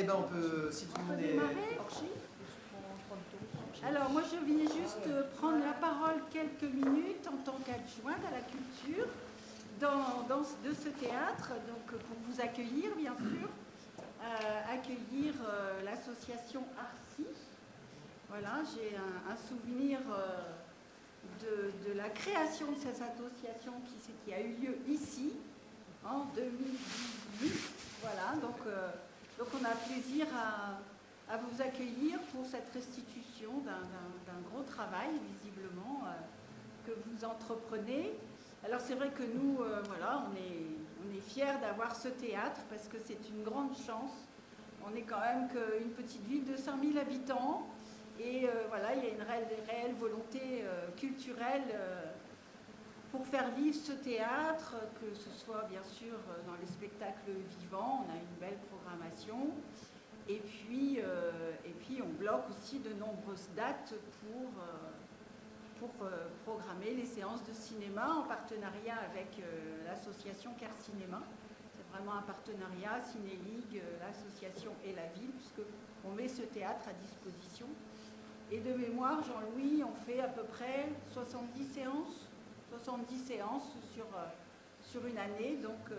ben on peut, si tout le monde est... démarrer. Alors moi je viens juste prendre la parole quelques minutes en tant qu'adjointe à la culture de ce théâtre, donc pour vous accueillir bien sûr, accueillir l'association Arcy. Voilà, j'ai un souvenir de la création de cette association qui a eu lieu ici en 2018. Voilà, donc on a plaisir à vous accueillir pour cette restitution d'un gros travail, visiblement, que vous entreprenez. Alors c'est vrai que nous, voilà, on est fiers d'avoir ce théâtre parce que c'est une grande chance. On n'est quand même qu'une petite ville de 5000 habitants et voilà, il y a une réelle volonté culturelle pour faire vivre ce théâtre, que ce soit bien sûr dans les spectacles vivants, on a une belle programmation. Et puis on bloque aussi de nombreuses dates pour programmer les séances de cinéma en partenariat avec l'association Car Cinéma. C'est vraiment un partenariat, Ciné-Ligue, l'association et la ville, puisqu'on met ce théâtre à disposition. Et de mémoire, Jean-Louis, on fait à peu près 70 séances sur une année, donc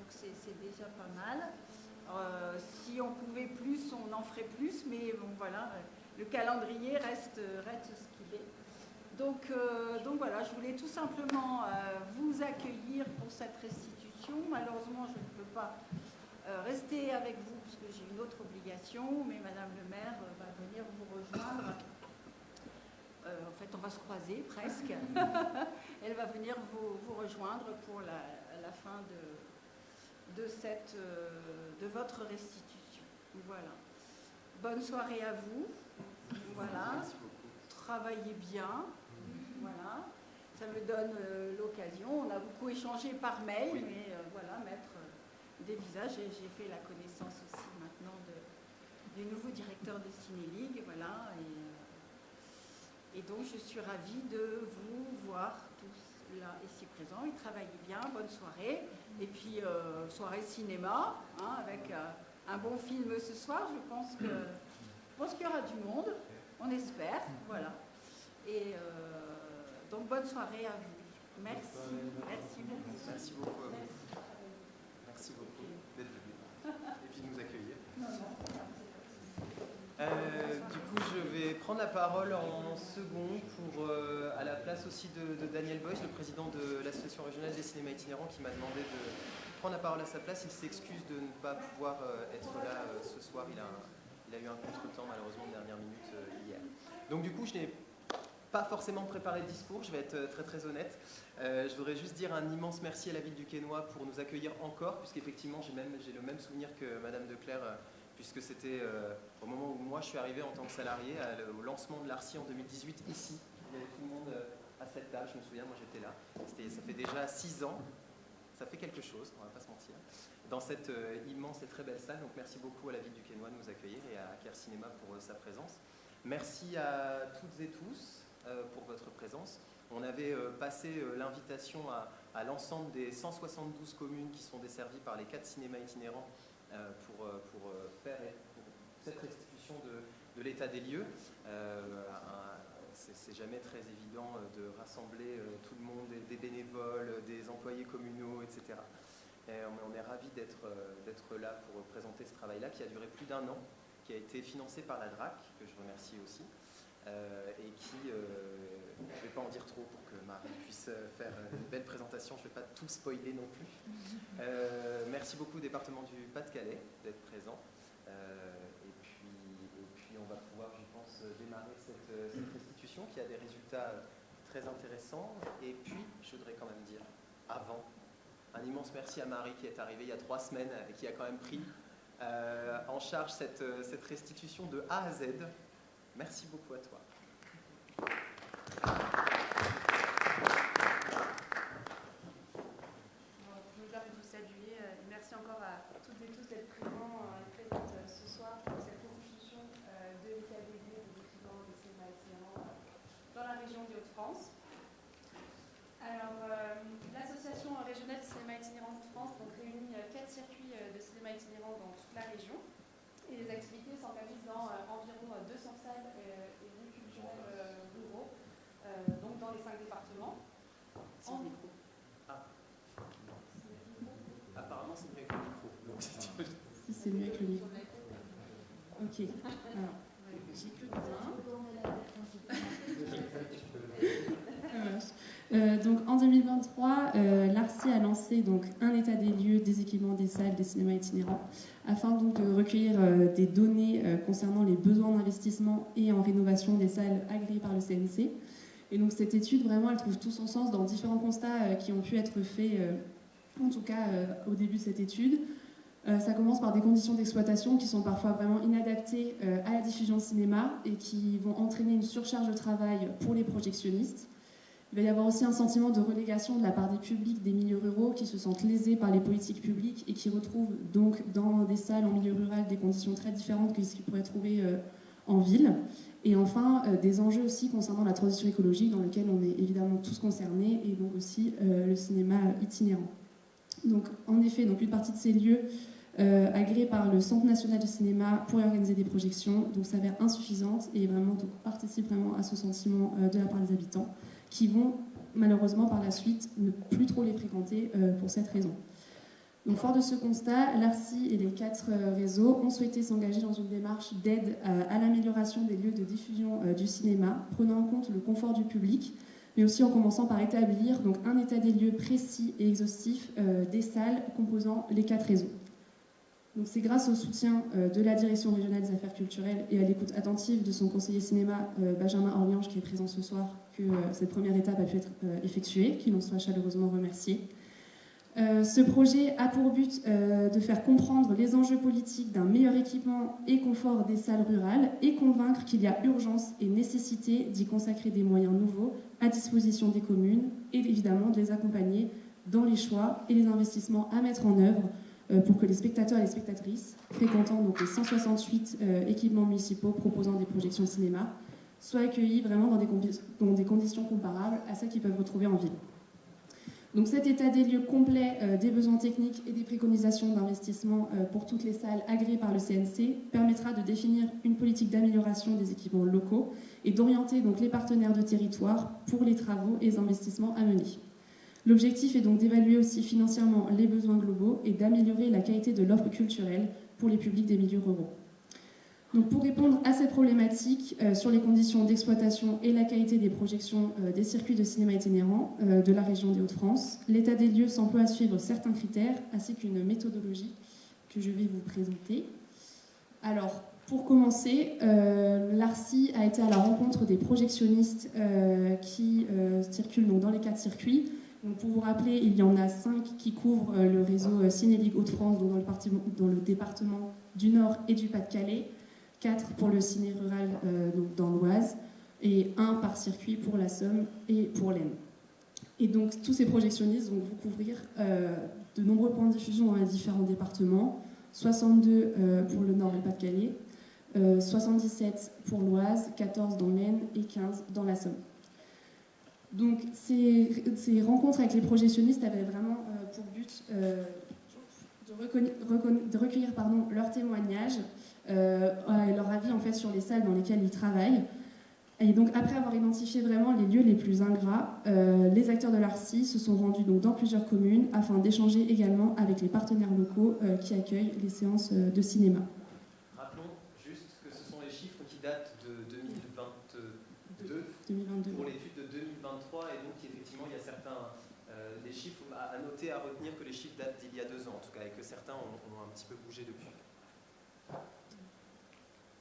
c'est déjà pas mal. Si on pouvait plus, on en ferait plus, mais bon voilà, le calendrier reste ce qu'il est. Donc voilà, je voulais tout simplement vous accueillir pour cette restitution. Malheureusement, je ne peux pas rester avec vous parce que j'ai une autre obligation, mais Madame le maire va venir vous rejoindre. En fait, on va se croiser presque. Elle va venir vous rejoindre pour la fin de votre restitution. Voilà. Bonne soirée à vous. Voilà. Merci beaucoup. Travaillez bien. Voilà. Ça me donne l'occasion. On a beaucoup échangé par mail, oui. Mais voilà, mettre des visages. Et j'ai fait la connaissance aussi maintenant du nouveau directeur de Ciné-Ligue. Voilà. Et donc, je suis ravie de vous voir tous là, ici présents. Et travaillez bien, bonne soirée. Et puis, soirée cinéma, hein, avec un bon film ce soir. Je pense qu'il y aura du monde, on espère. Voilà. Et donc, bonne soirée à vous. Merci. Merci beaucoup. Merci beaucoup à vous. Merci beaucoup d'être venu et puis de nous accueillir. Du coup, je vais prendre la parole en second pour, à la place aussi de Daniel Boyce, le président de l'Association régionale des cinémas itinérants, qui m'a demandé de prendre la parole à sa place. Il s'excuse de ne pas pouvoir être là ce soir. Il a eu un contretemps, malheureusement, de dernière minute hier. Donc du coup, je n'ai pas forcément préparé de discours, je vais être très très honnête. Je voudrais juste dire un immense merci à la ville du Quesnoy pour nous accueillir encore, puisqu'effectivement, j'ai le même souvenir que Madame Declerc, puisque c'était au moment où moi je suis arrivé en tant que salarié au lancement de l'Arcy en 2018 ici. Il y avait tout le monde à cette table, je me souviens, moi j'étais là. Ça fait déjà 6 ans, ça fait quelque chose, on va pas se mentir, dans cette immense et très belle salle. Donc merci beaucoup à la ville du Quesnoy de nous accueillir et à Car Cinéma pour sa présence. Merci à toutes et tous pour votre présence. On avait passé l'invitation à l'ensemble des 172 communes qui sont desservies par les 4 cinémas itinérants pour faire cette restitution de l'état des lieux. C'est jamais très évident de rassembler tout le monde, des bénévoles, des employés communaux, etc. On est ravis d'être là pour présenter ce travail-là qui a duré plus d'1 an, qui a été financé par la DRAC, que je remercie aussi, et qui, je ne vais pas en dire trop pour que Marie puisse faire une belle présentation, je ne vais pas tout spoiler non plus. Merci beaucoup au département du Pas-de-Calais d'être présent, et puis on va pouvoir, je pense, démarrer cette restitution qui a des résultats très intéressants. Et puis, je voudrais quand même dire, avant, un immense merci à Marie qui est arrivée il y a 3 semaines et qui a quand même pris en charge cette restitution de A à Z. Merci beaucoup à toi. Je me permets de vous saluer. Merci encore à toutes et tous d'être présentes ce soir pour cette restitution de l'état des lieux des étudiants des cinémas itinérants dans la région des Hauts-de-France. Alors, l'association régionale des cinémas itinérants de France donc, réunit 4 circuits de cinéma itinérants dans toute la région. et les activités s'organisent dans environ 200 salles et lieux culturels ruraux, donc dans les 5 départements. Apparemment, c'est mieux avec le micro. Donc, si c'est mieux avec le micro. Ok. Alors, j'ai que le donc en 2023, l'ARCI a lancé donc un état des lieux des équipements des salles des cinémas itinérants afin donc de recueillir des données concernant les besoins d'investissement et en rénovation des salles agréées par le CNC. Et donc cette étude, vraiment, elle trouve tout son sens dans différents constats qui ont pu être faits, en tout cas au début de cette étude. Ça commence par des conditions d'exploitation qui sont parfois vraiment inadaptées à la diffusion de cinéma et qui vont entraîner une surcharge de travail pour les projectionnistes. Il va y avoir aussi un sentiment de relégation de la part des publics des milieux ruraux qui se sentent lésés par les politiques publiques et qui retrouvent donc dans des salles en milieu rural des conditions très différentes que ce qu'ils pourraient trouver en ville. Et enfin, des enjeux aussi concernant la transition écologique dans lequel on est évidemment tous concernés et donc aussi le cinéma itinérant. Donc en effet, donc une partie de ces lieux agréés par le Centre national de cinéma pour organiser des projections donc s'avère insuffisante et vraiment donc participe vraiment à ce sentiment de la part des habitants qui vont malheureusement par la suite ne plus trop les fréquenter pour cette raison. Donc fort de ce constat, l'ARCI et les 4 réseaux ont souhaité s'engager dans une démarche d'aide à l'amélioration des lieux de diffusion du cinéma, prenant en compte le confort du public, mais aussi en commençant par établir donc, un état des lieux précis et exhaustif des salles composant les 4 réseaux. Donc c'est grâce au soutien de la Direction régionale des affaires culturelles et à l'écoute attentive de son conseiller cinéma Benjamin Orliange qui est présent ce soir que cette première étape a pu être effectuée, qu'il en soit chaleureusement remercié. Ce projet a pour but de faire comprendre les enjeux politiques d'un meilleur équipement et confort des salles rurales et convaincre qu'il y a urgence et nécessité d'y consacrer des moyens nouveaux à disposition des communes et évidemment de les accompagner dans les choix et les investissements à mettre en œuvre pour que les spectateurs et les spectatrices fréquentant donc les 168 équipements municipaux proposant des projections de cinéma soient accueillis vraiment dans des conditions comparables à celles qu'ils peuvent retrouver en ville. Donc cet état des lieux complet des besoins techniques et des préconisations d'investissement pour toutes les salles agréées par le CNC permettra de définir une politique d'amélioration des équipements locaux et d'orienter donc les partenaires de territoire pour les travaux et les investissements à mener. L'objectif est donc d'évaluer aussi financièrement les besoins globaux et d'améliorer la qualité de l'offre culturelle pour les publics des milieux ruraux. Donc pour répondre à cette problématique sur les conditions d'exploitation et la qualité des projections des circuits de cinéma itinérants de la région des Hauts-de-France, l'état des lieux s'emploie à suivre certains critères ainsi qu'une méthodologie que je vais vous présenter. Alors, pour commencer, l'ARCI a été à la rencontre des projectionnistes qui circulent donc dans les 4 circuits. Donc pour vous rappeler, il y en a 5 qui couvrent le réseau Cinéligue Hauts-de-France dans le département du Nord et du Pas-de-Calais, 4 pour le ciné rural donc dans l'Oise et 1 par circuit pour la Somme et pour l'Aisne. Et donc tous ces projectionnistes vont vous couvrir de nombreux points de diffusion dans les différents départements, 62 pour le Nord et le Pas-de-Calais, 77 pour l'Oise, 14 dans l'Aisne et 15 dans la Somme. Donc ces rencontres avec les projectionnistes avaient vraiment pour but de recueillir leurs témoignages et leur avis en fait, sur les salles dans lesquelles ils travaillent. Et donc après avoir identifié vraiment les lieux les plus ingrats, les acteurs de l'ARCI se sont rendus donc, dans plusieurs communes afin d'échanger également avec les partenaires locaux qui accueillent les séances de cinéma. Rappelons juste que ce sont les chiffres qui datent de 2022 pour l'étude de 2023 et donc effectivement il y a certains les chiffres à noter, à retenir que les chiffres datent d'il y a 2 ans en tout cas et que certains ont un petit peu bougé depuis.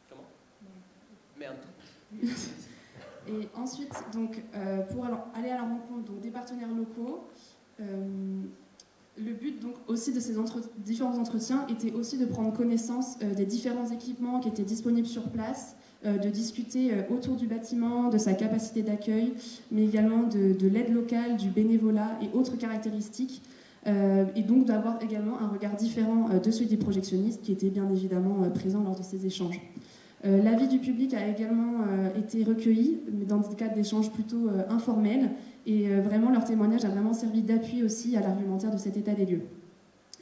Comment ? Mais un tout. Et ensuite, donc, pour aller à la rencontre donc, des partenaires locaux, le but donc, aussi de ces différents entretiens était aussi de prendre connaissance des différents équipements qui étaient disponibles sur place, de discuter autour du bâtiment, de sa capacité d'accueil, mais également de l'aide locale, du bénévolat et autres caractéristiques, et donc d'avoir également un regard différent de celui des projectionnistes qui étaient bien évidemment présents lors de ces échanges. L'avis du public a également été recueilli, mais dans des cadres d'échanges plutôt informels, et vraiment leur témoignage a vraiment servi d'appui aussi à l'argumentaire de cet état des lieux.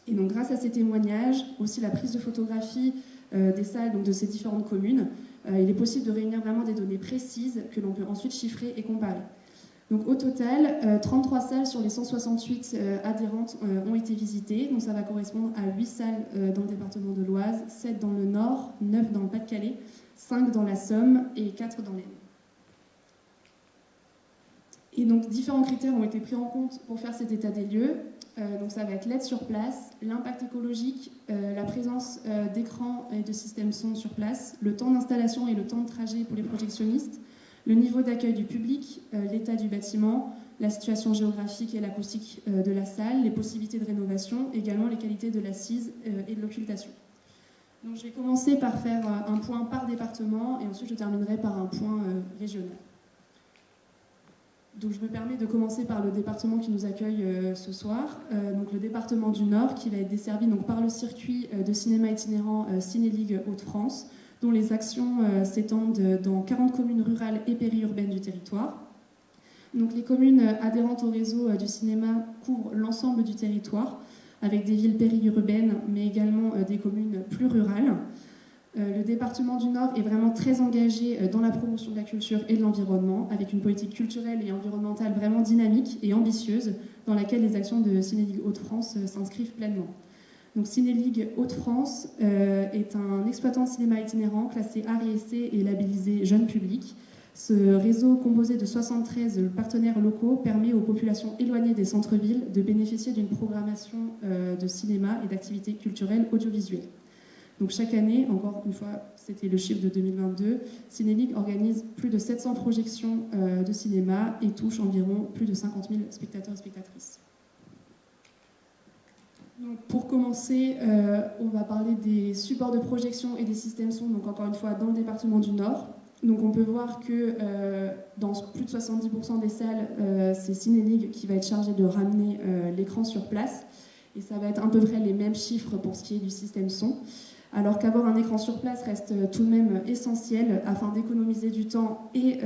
Et donc grâce à ces témoignages, aussi la prise de photographie des salles donc, de ces différentes communes, il est possible de réunir vraiment des données précises que l'on peut ensuite chiffrer et comparer. Donc au total, 33 salles sur les 168 adhérentes ont été visitées. Donc ça va correspondre à 8 salles dans le département de l'Oise, 7 dans le Nord, 9 dans le Pas-de-Calais, 5 dans la Somme et 4 dans l'Aisne. Et donc différents critères ont été pris en compte pour faire cet état des lieux. Donc ça va être l'aide sur place, l'impact écologique, la présence d'écrans et de systèmes son sur place, le temps d'installation et le temps de trajet pour les projectionnistes, le niveau d'accueil du public, l'état du bâtiment, la situation géographique et l'acoustique de la salle, les possibilités de rénovation, également les qualités de l'assise et de l'occultation. Donc je vais commencer par faire un point par département et ensuite je terminerai par un point régional. Donc je me permets de commencer par le département qui nous accueille ce soir, donc le département du Nord qui va être desservi donc, par le circuit de cinéma itinérant Ciné-Ligue Hauts-de-France, dont les actions s'étendent dans 40 communes rurales et périurbaines du territoire. Donc les communes adhérentes au réseau du cinéma couvrent l'ensemble du territoire, avec des villes périurbaines, mais également des communes plus rurales. Le département du Nord est vraiment très engagé dans la promotion de la culture et de l'environnement, avec une politique culturelle et environnementale vraiment dynamique et ambitieuse, dans laquelle les actions de Ciné-Ligue Hauts-de-France s'inscrivent pleinement. Donc Ciné-Ligue Hauts-de-France est un exploitant de cinéma itinérant classé art et essai et labellisé jeune public. Ce réseau composé de 73 partenaires locaux permet aux populations éloignées des centres-villes de bénéficier d'une programmation de cinéma et d'activités culturelles audiovisuelles. Donc chaque année, encore une fois, c'était le chiffre de 2022, Ciné-Ligue organise plus de 700 projections de cinéma et touche environ plus de 50 000 spectateurs et spectatrices. Donc pour commencer, on va parler des supports de projection et des systèmes son, donc encore une fois dans le département du Nord. Donc on peut voir que dans plus de 70% des salles, c'est Ciné-Ligue qui va être chargé de ramener l'écran sur place. Et ça va être à peu près les mêmes chiffres pour ce qui est du système son. Alors qu'avoir un écran sur place reste tout de même essentiel afin d'économiser du temps et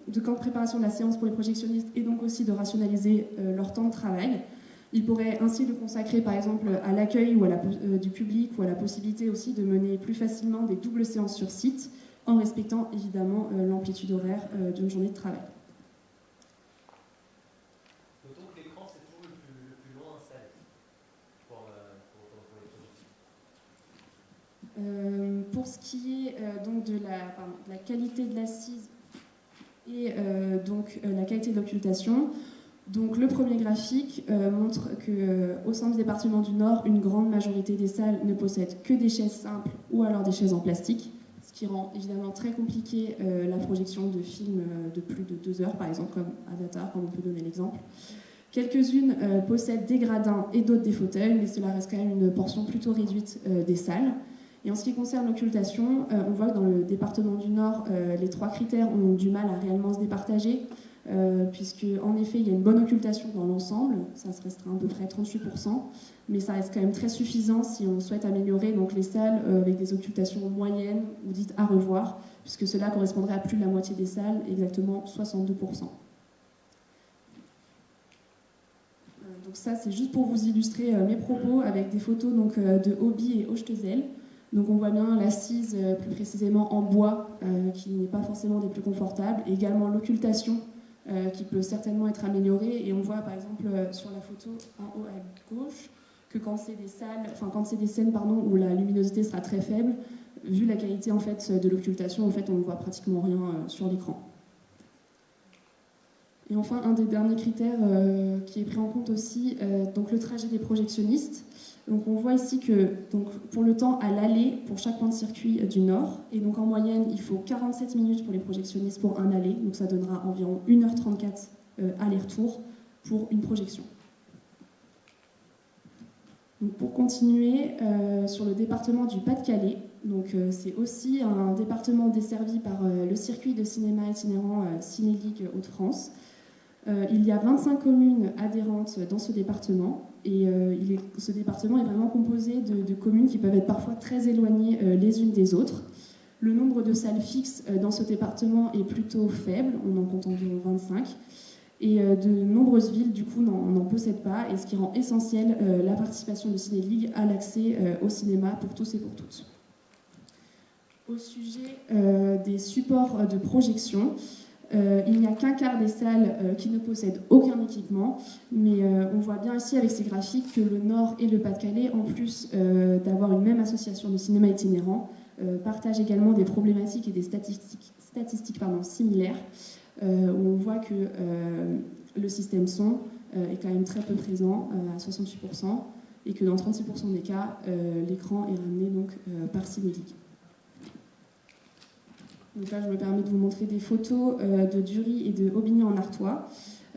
de temps de préparation de la séance pour les projectionnistes et donc aussi de rationaliser leur temps de travail. Ils pourraient ainsi le consacrer par exemple à l'accueil du public ou à la possibilité aussi de mener plus facilement des doubles séances sur site en respectant évidemment l'amplitude horaire d'une journée de travail. Notons que l'écran c'est toujours le plus long installé pour les projections. Pour ce qui est donc de la qualité de l'assise et la qualité de l'occultation, donc le premier graphique montre qu'au sein du département du Nord, une grande majorité des salles ne possèdent que des chaises simples ou alors des chaises en plastique, ce qui rend évidemment très compliqué la projection de films de plus de 2 heures, par exemple, comme Avatar, comme on peut donner l'exemple. Quelques-unes possèdent des gradins et d'autres des fauteuils, mais cela reste quand même une portion plutôt réduite des salles. Et en ce qui concerne l'occultation, on voit que dans le département du Nord, les 3 critères ont du mal à réellement se départager, puisque en effet, il y a une bonne occultation dans l'ensemble, ça se restreint à peu près 38%, mais ça reste quand même très suffisant si on souhaite améliorer donc, les salles avec des occultations moyennes ou dites à revoir, puisque cela correspondrait à plus de la moitié des salles, exactement 62%. Donc ça, c'est juste pour vous illustrer mes propos avec des photos donc, de Hobby et Hochstezel. Donc on voit bien l'assise plus précisément en bois, qui n'est pas forcément des plus confortables, et également l'occultation qui peut certainement être améliorée. Et on voit par exemple sur la photo en haut à gauche que quand c'est des scènes où la luminosité sera très faible, vu la qualité en fait de l'occultation, en fait on ne voit pratiquement rien sur l'écran. Et enfin, un des derniers critères qui est pris en compte aussi, donc le trajet des projectionnistes. Donc on voit ici que donc, pour le temps à l'aller, pour chaque point de circuit du Nord, et donc en moyenne, il faut 47 minutes pour les projectionnistes pour un aller, donc ça donnera environ 1h34 aller-retour pour une projection. Donc pour continuer, sur le département du Pas-de-Calais, donc c'est aussi un département desservi par le circuit de cinéma itinérant Ciné-Ligue Hauts-de-France. Il y a 25 communes adhérentes dans ce département et ce département est vraiment composé de communes qui peuvent être parfois très éloignées les unes des autres. Le nombre de salles fixes dans ce département est plutôt faible, on en compte environ 25, et de nombreuses villes du coup n'en possèdent pas, et ce qui rend essentiel la participation de Ciné-Ligue à l'accès au cinéma pour tous et pour toutes. Au sujet des supports de projection, il n'y a qu'un quart des salles qui ne possèdent aucun équipement, mais on voit bien ici avec ces graphiques que le Nord et le Pas-de-Calais, en plus d'avoir une même association de cinéma itinérant, partagent également des problématiques et des statistiques similaires, où on voit que le système son est quand même très peu présent, à 68%, et que dans 36% des cas, l'écran est ramené donc, par cinétique. Donc là, je me permets de vous montrer des photos de Dury et de Aubigny-en-Artois,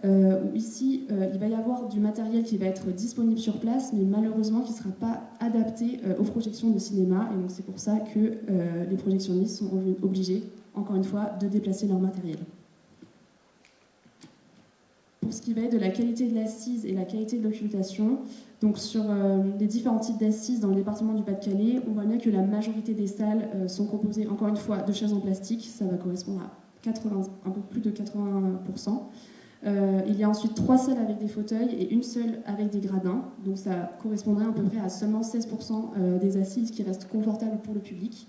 où ici, il va y avoir du matériel qui va être disponible sur place, mais malheureusement qui ne sera pas adapté aux projections de cinéma. Et donc c'est pour ça que les projectionnistes sont obligés, encore une fois, de déplacer leur matériel. Pour ce qui va être de la qualité de l'assise et la qualité de l'occultation, donc sur les différents types d'assises dans le département du Pas-de-Calais, on voit bien que la majorité des salles sont composées, encore une fois, de chaises en plastique. Ça va correspondre à un peu plus de 80%. Il y a ensuite 3 salles avec des fauteuils et une seule avec des gradins. Donc ça correspondrait à peu près à seulement 16% des assises qui restent confortables pour le public.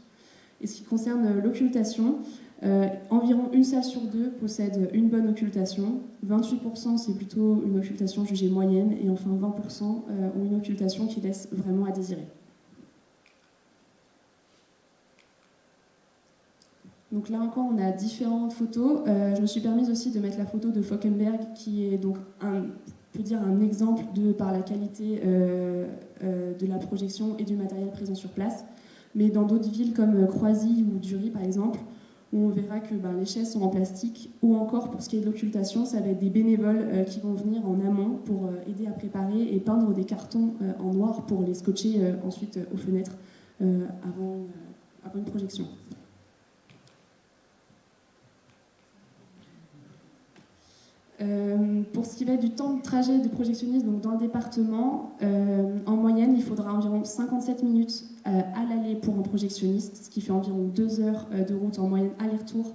Et ce qui concerne l'occultation, environ une salle sur 2 possède une bonne occultation, 28% c'est plutôt une occultation jugée moyenne, et enfin 20% ont une occultation qui laisse vraiment à désirer. Donc là encore, on a différentes photos. Je me suis permise aussi de mettre la photo de Fockenberg, qui est donc un exemple par la qualité de la projection et du matériel présent sur place. Mais dans d'autres villes comme Croisy ou Dury, par exemple, où on verra que les chaises sont en plastique, ou encore pour ce qui est de l'occultation, ça va être des bénévoles qui vont venir en amont pour aider à préparer et peindre des cartons en noir pour les scotcher ensuite aux fenêtres avant une projection. Pour ce qui va être du temps de trajet de projectionniste, donc dans le département, en moyenne, il faudra environ 57 minutes à l'aller pour un projectionniste, ce qui fait environ 2 heures de route en moyenne aller-retour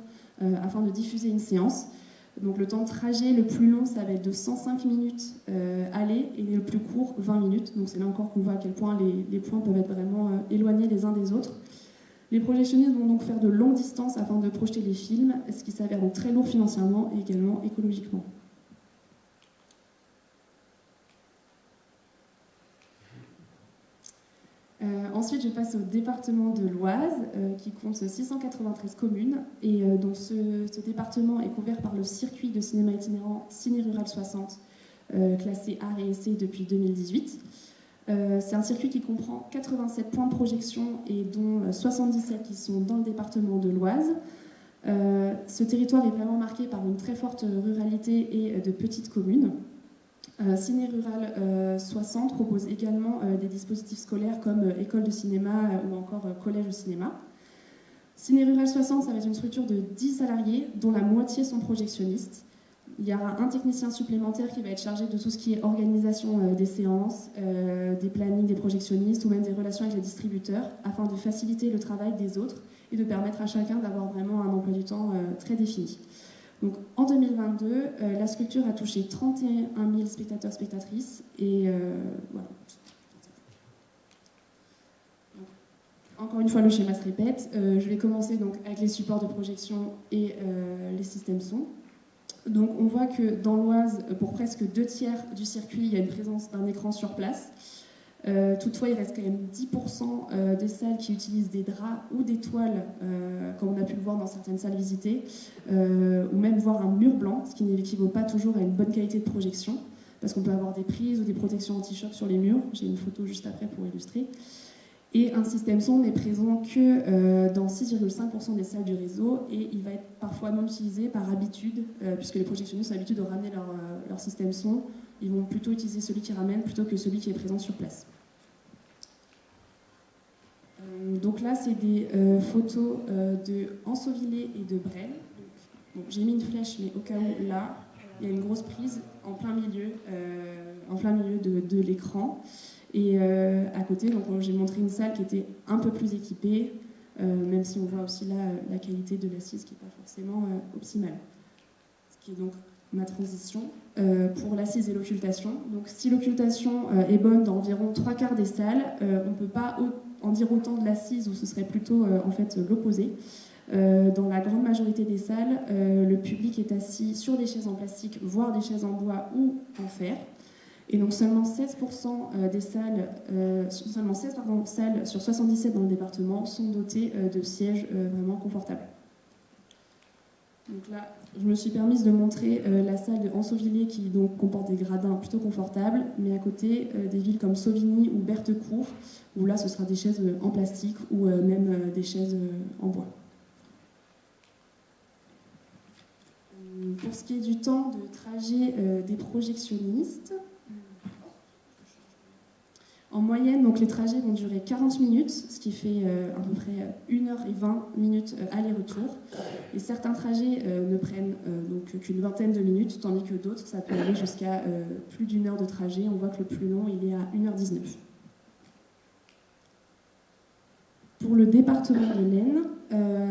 afin de diffuser une séance. Donc le temps de trajet le plus long, ça va être de 105 minutes aller, et le plus court, 20 minutes. Donc c'est là encore qu'on voit à quel point les points peuvent être vraiment éloignés les uns des autres. Les projectionnistes vont donc faire de longues distances afin de projeter les films, ce qui s'avère donc très lourd financièrement et également écologiquement. Ensuite, je passe au département de l'Oise, qui compte 693 communes. Et donc ce département est couvert par le circuit de cinéma itinérant Ciné Rural 60, classé art et essai depuis 2018. C'est un circuit qui comprend 87 points de projection et dont 77 qui sont dans le département de l'Oise. Ce territoire est vraiment marqué par une très forte ruralité et de petites communes. Ciné Rural 60 propose également des dispositifs scolaires comme école de cinéma ou encore collège au cinéma. Ciné Rural 60, ça va être une structure de 10 salariés dont la moitié sont projectionnistes. Il y aura un technicien supplémentaire qui va être chargé de tout ce qui est organisation des séances, des plannings des projectionnistes ou même des relations avec les distributeurs afin de faciliter le travail des autres et de permettre à chacun d'avoir vraiment un emploi du temps très défini. Donc, en 2022, la structure a touché 31 000 spectateurs-spectatrices et voilà. Donc, encore une fois, le schéma se répète. Je vais commencer donc avec les supports de projection et les systèmes son. Donc on voit que dans l'Oise, pour presque 2/3 du circuit, il y a une présence d'un écran sur place. Toutefois, il reste quand même 10% des salles qui utilisent des draps ou des toiles, comme on a pu le voir dans certaines salles visitées, ou même voir un mur blanc, ce qui n'équivaut pas toujours à une bonne qualité de projection, parce qu'on peut avoir des prises ou des protections anti-choc sur les murs. J'ai une photo juste après pour illustrer. Et un système son n'est présent que dans 6,5% des salles du réseau, et il va être parfois non utilisé par habitude, puisque les projectionnistes ont l'habitude de ramener leur système son. Ils vont plutôt utiliser celui qui ramène plutôt que celui qui est présent sur place. Donc là, c'est des photos de Ansovillé et de Bresle. J'ai mis une flèche, mais au cas où, là, il y a une grosse prise en plein milieu de l'écran. Et à côté, donc j'ai montré une salle qui était un peu plus équipée, même si on voit aussi là la qualité de l'assise qui n'est pas forcément optimale. Ce qui est donc ma transition, pour l'assise et l'occultation. Donc si l'occultation est bonne dans environ 3/4 des salles, on ne peut pas en dire autant de l'assise, où ce serait plutôt en fait l'opposé. Dans la grande majorité des salles, le public est assis sur des chaises en plastique, voire des chaises en bois ou en fer. Et donc seulement 16% des salles, salles sur 77 dans le département sont dotées de sièges vraiment confortables. Donc là, je me suis permise de montrer la salle de Anseauvilliers qui donc comporte des gradins plutôt confortables, mais à côté des villes comme Sauvigny ou Berthecourt, où là ce sera des chaises en plastique ou même des chaises en bois. Pour ce qui est du temps de trajet des projectionnistes, en moyenne, donc, les trajets vont durer 40 minutes, ce qui fait à peu près 1h20 aller-retour. Et certains trajets ne prennent donc qu'une vingtaine de minutes, tandis que d'autres, ça peut aller jusqu'à plus d'1 heure de trajet. On voit que le plus long, il est à 1h19. Pour le département de l'Aisne,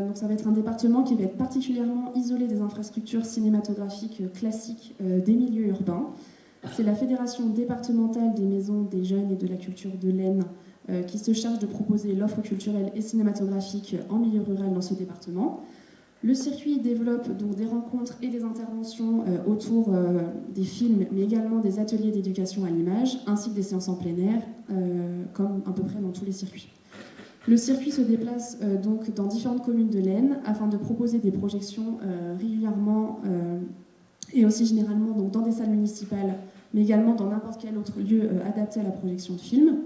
donc ça va être un département qui va être particulièrement isolé des infrastructures cinématographiques classiques des milieux urbains. C'est la Fédération départementale des maisons des jeunes et de la culture de l'Aisne qui se charge de proposer l'offre culturelle et cinématographique en milieu rural dans ce département. Le circuit développe donc des rencontres et des interventions autour des films, mais également des ateliers d'éducation à l'image, ainsi que des séances en plein air, comme à peu près dans tous les circuits. Le circuit se déplace donc dans différentes communes de l'Aisne afin de proposer des projections régulièrement et aussi généralement donc dans des salles municipales, mais également dans n'importe quel autre lieu adapté à la projection de films.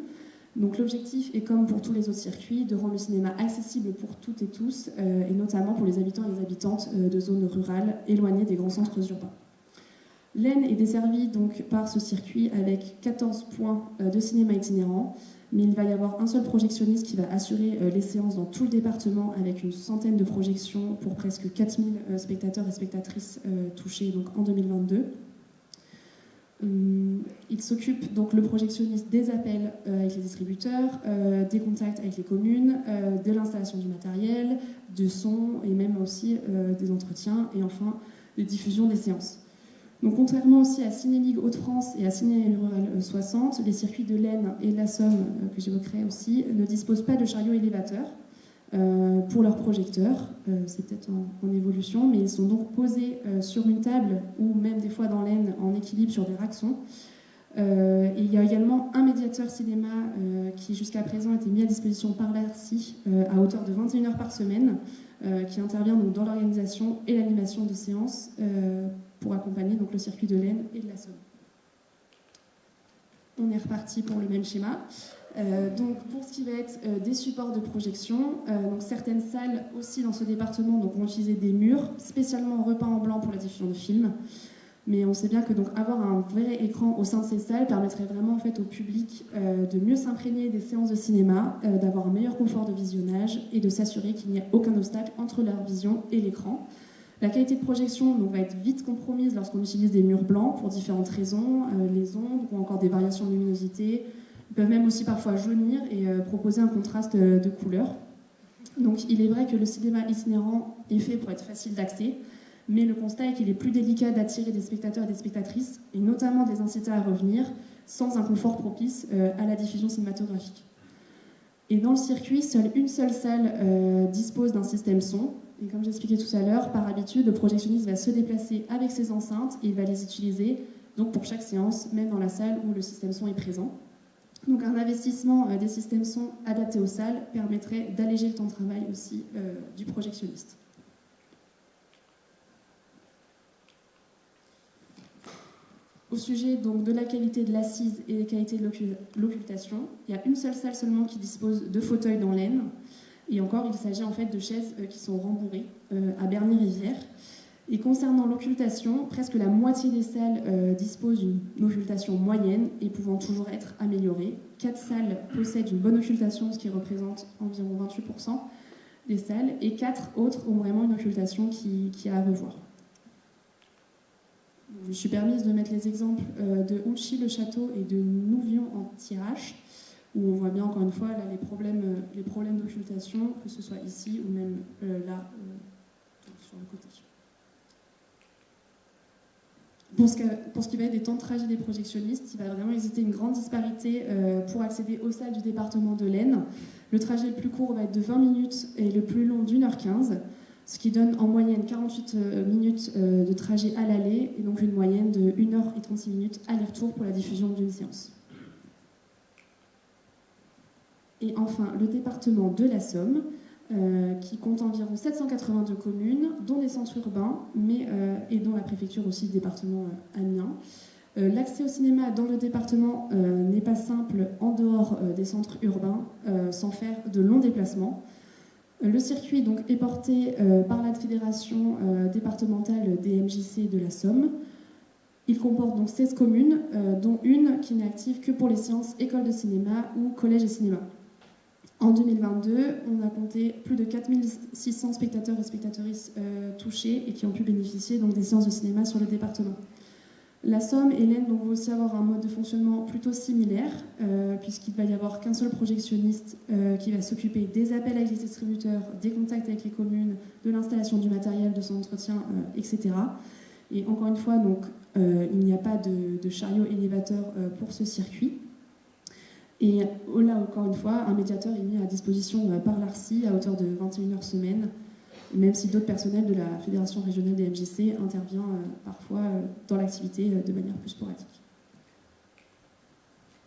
Donc l'objectif est, comme pour tous les autres circuits, de rendre le cinéma accessible pour toutes et tous, et notamment pour les habitants et les habitantes de zones rurales éloignées des grands centres urbains. L'Aisne est desservie donc par ce circuit avec 14 points de cinéma itinérant, mais il va y avoir un seul projectionniste qui va assurer les séances dans tout le département avec une centaine de projections pour presque 4000 spectateurs et spectatrices touchés donc, en 2022. Il s'occupe, donc le projectionniste, des appels avec les distributeurs, des contacts avec les communes, de l'installation du matériel, de son et même aussi des entretiens et enfin des diffusions des séances. Donc, contrairement aussi à Ciné-Ligue Hauts-de-France et à Ciné Rural 60, les circuits de l'Aisne et de la Somme, que j'évoquerai aussi, ne disposent pas de chariots élévateurs pour leurs projecteurs. C'est peut-être en évolution, mais ils sont donc posés sur une table ou même des fois dans l'Aisne en équilibre sur des raxons. Et il y a également un médiateur cinéma qui jusqu'à présent a été mis à disposition par l'ARCI à hauteur de 21 heures par semaine, qui intervient donc dans l'organisation et l'animation de séances pour accompagner donc le circuit de l'Aisne et de la Somme. On est reparti pour le même schéma. Donc pour ce qui va être des supports de projection, donc certaines salles aussi dans ce département donc, vont utiliser des murs spécialement repeints en blanc pour la diffusion de films. Mais on sait bien que donc, avoir un vrai écran au sein de ces salles permettrait vraiment en fait, au public de mieux s'imprégner des séances de cinéma, d'avoir un meilleur confort de visionnage et de s'assurer qu'il n'y a aucun obstacle entre leur vision et l'écran. La qualité de projection donc, va être vite compromise lorsqu'on utilise des murs blancs pour différentes raisons, les ombres ou encore des variations de luminosité. Ils peuvent même aussi parfois jaunir et proposer un contraste de couleurs. Donc il est vrai que le cinéma itinérant est fait pour être facile d'accès, mais le constat est qu'il est plus délicat d'attirer des spectateurs et des spectatrices, et notamment des inciter à revenir, sans un confort propice à la diffusion cinématographique. Et dans le circuit, seule une seule salle dispose d'un système son. Et comme j'expliquais tout à l'heure, par habitude, le projectionniste va se déplacer avec ses enceintes et il va les utiliser donc pour chaque séance, même dans la salle où le système son est présent. Donc un investissement des systèmes son adaptés aux salles permettrait d'alléger le temps de travail aussi du projectionniste. Au sujet donc, de la qualité de l'assise et des qualités de l'occultation, il y a une seule salle seulement qui dispose de fauteuils dans l'Aisne. Et encore, il s'agit en fait de chaises qui sont rembourrées à Berny-Rivière. Et concernant l'occultation, presque la moitié des salles disposent d'une occultation moyenne et pouvant toujours être améliorée. 4 salles possèdent une bonne occultation, ce qui représente environ 28% des salles, et 4 autres ont vraiment une occultation qui a à revoir. Je me suis permise de mettre les exemples de Ouchy-le-Château et de Nouvion en Thiérache, où on voit bien encore une fois là, les problèmes d'occultation, que ce soit ici ou même là, sur le côté. Pour ce qui va être des temps de trajet des projectionnistes, il va vraiment exister une grande disparité pour accéder aux salles du département de l'Aisne. Le trajet le plus court va être de 20 minutes et le plus long d'1h15, ce qui donne en moyenne 48 minutes de trajet à l'aller et donc une moyenne de 1h36 minutes aller-retour pour la diffusion d'une séance. Et enfin, le département de la Somme, qui compte environ 782 communes, dont des centres urbains, et dont la préfecture aussi, le département Amiens. L'accès au cinéma dans le département n'est pas simple en dehors des centres urbains, sans faire de longs déplacements. Le circuit donc, est porté par la fédération départementale des MJC de la Somme. Il comporte donc 16 communes, dont une qui n'est active que pour les séances école de cinéma ou collège et cinéma. En 2022, on a compté plus de 4600 spectateurs et spectatrices touchés et qui ont pu bénéficier donc, des séances de cinéma sur le département. La Somme et l'Aisne vont aussi avoir un mode de fonctionnement plutôt similaire, puisqu'il ne va y avoir qu'un seul projectionniste qui va s'occuper des appels avec les distributeurs, des contacts avec les communes, de l'installation du matériel, de son entretien, etc. Et encore une fois, donc, il n'y a pas de chariot élévateur pour ce circuit. Et là, encore une fois, un médiateur est mis à disposition par l'ARCI à hauteur de 21 heures semaine, même si d'autres personnels de la Fédération régionale des MJC intervient parfois dans l'activité de manière plus sporadique.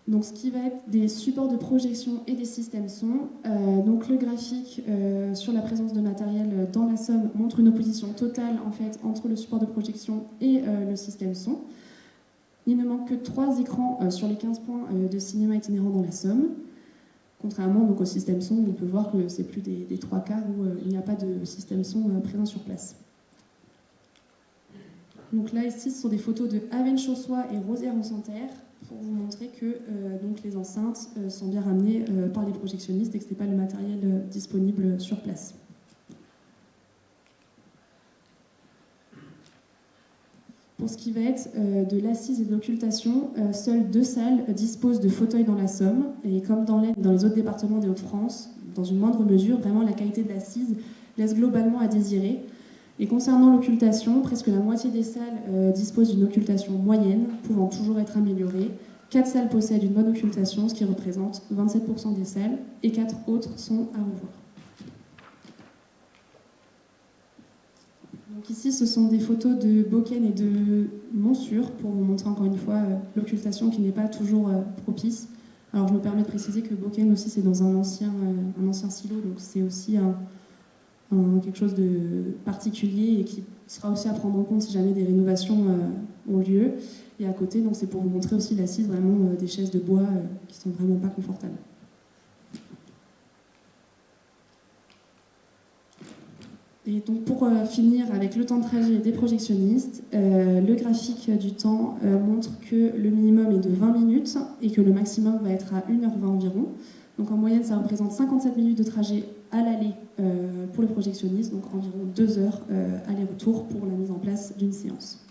Donc, ce qui va être des supports de projection et des systèmes son. Donc, le graphique sur la présence de matériel dans la Somme montre une opposition totale en fait, entre le support de projection et le système son. Il ne manque que 3 écrans sur les 15 points de cinéma itinérant dans la Somme. Contrairement donc, au système son, on peut voir que c'est plus des 3/4 où il n'y a pas de système son présent sur place. Donc là, ici, ce sont des photos de Avennes-Chaussois et Rosières-en-Santerre pour vous montrer que donc, les enceintes sont bien ramenées par les projectionnistes et que ce n'est pas le matériel disponible sur place. Pour ce qui va être de l'assise et de l'occultation, seules 2 salles disposent de fauteuils dans la Somme. Et comme dans les autres départements des Hauts-de-France, dans une moindre mesure, vraiment la qualité de l'assise laisse globalement à désirer. Et concernant l'occultation, presque la moitié des salles disposent d'une occultation moyenne, pouvant toujours être améliorée. 4 salles possèdent une bonne occultation, ce qui représente 27% des salles, et 4 autres sont à revoir. Donc ici, ce sont des photos de Beaucaine et de Montsûrs pour vous montrer encore une fois l'occultation qui n'est pas toujours propice. Alors je me permets de préciser que Beaucaine aussi c'est dans un ancien silo, donc c'est aussi quelque chose de particulier et qui sera aussi à prendre en compte si jamais des rénovations ont lieu. Et à côté, donc c'est pour vous montrer aussi l'assise vraiment des chaises de bois qui sont vraiment pas confortables. Et donc pour finir avec le temps de trajet des projectionnistes, le graphique du temps montre que le minimum est de 20 minutes et que le maximum va être à 1h20 environ. Donc en moyenne, ça représente 57 minutes de trajet à l'aller pour le projectionniste, donc environ 2 heures aller-retour pour la mise en place d'une séance.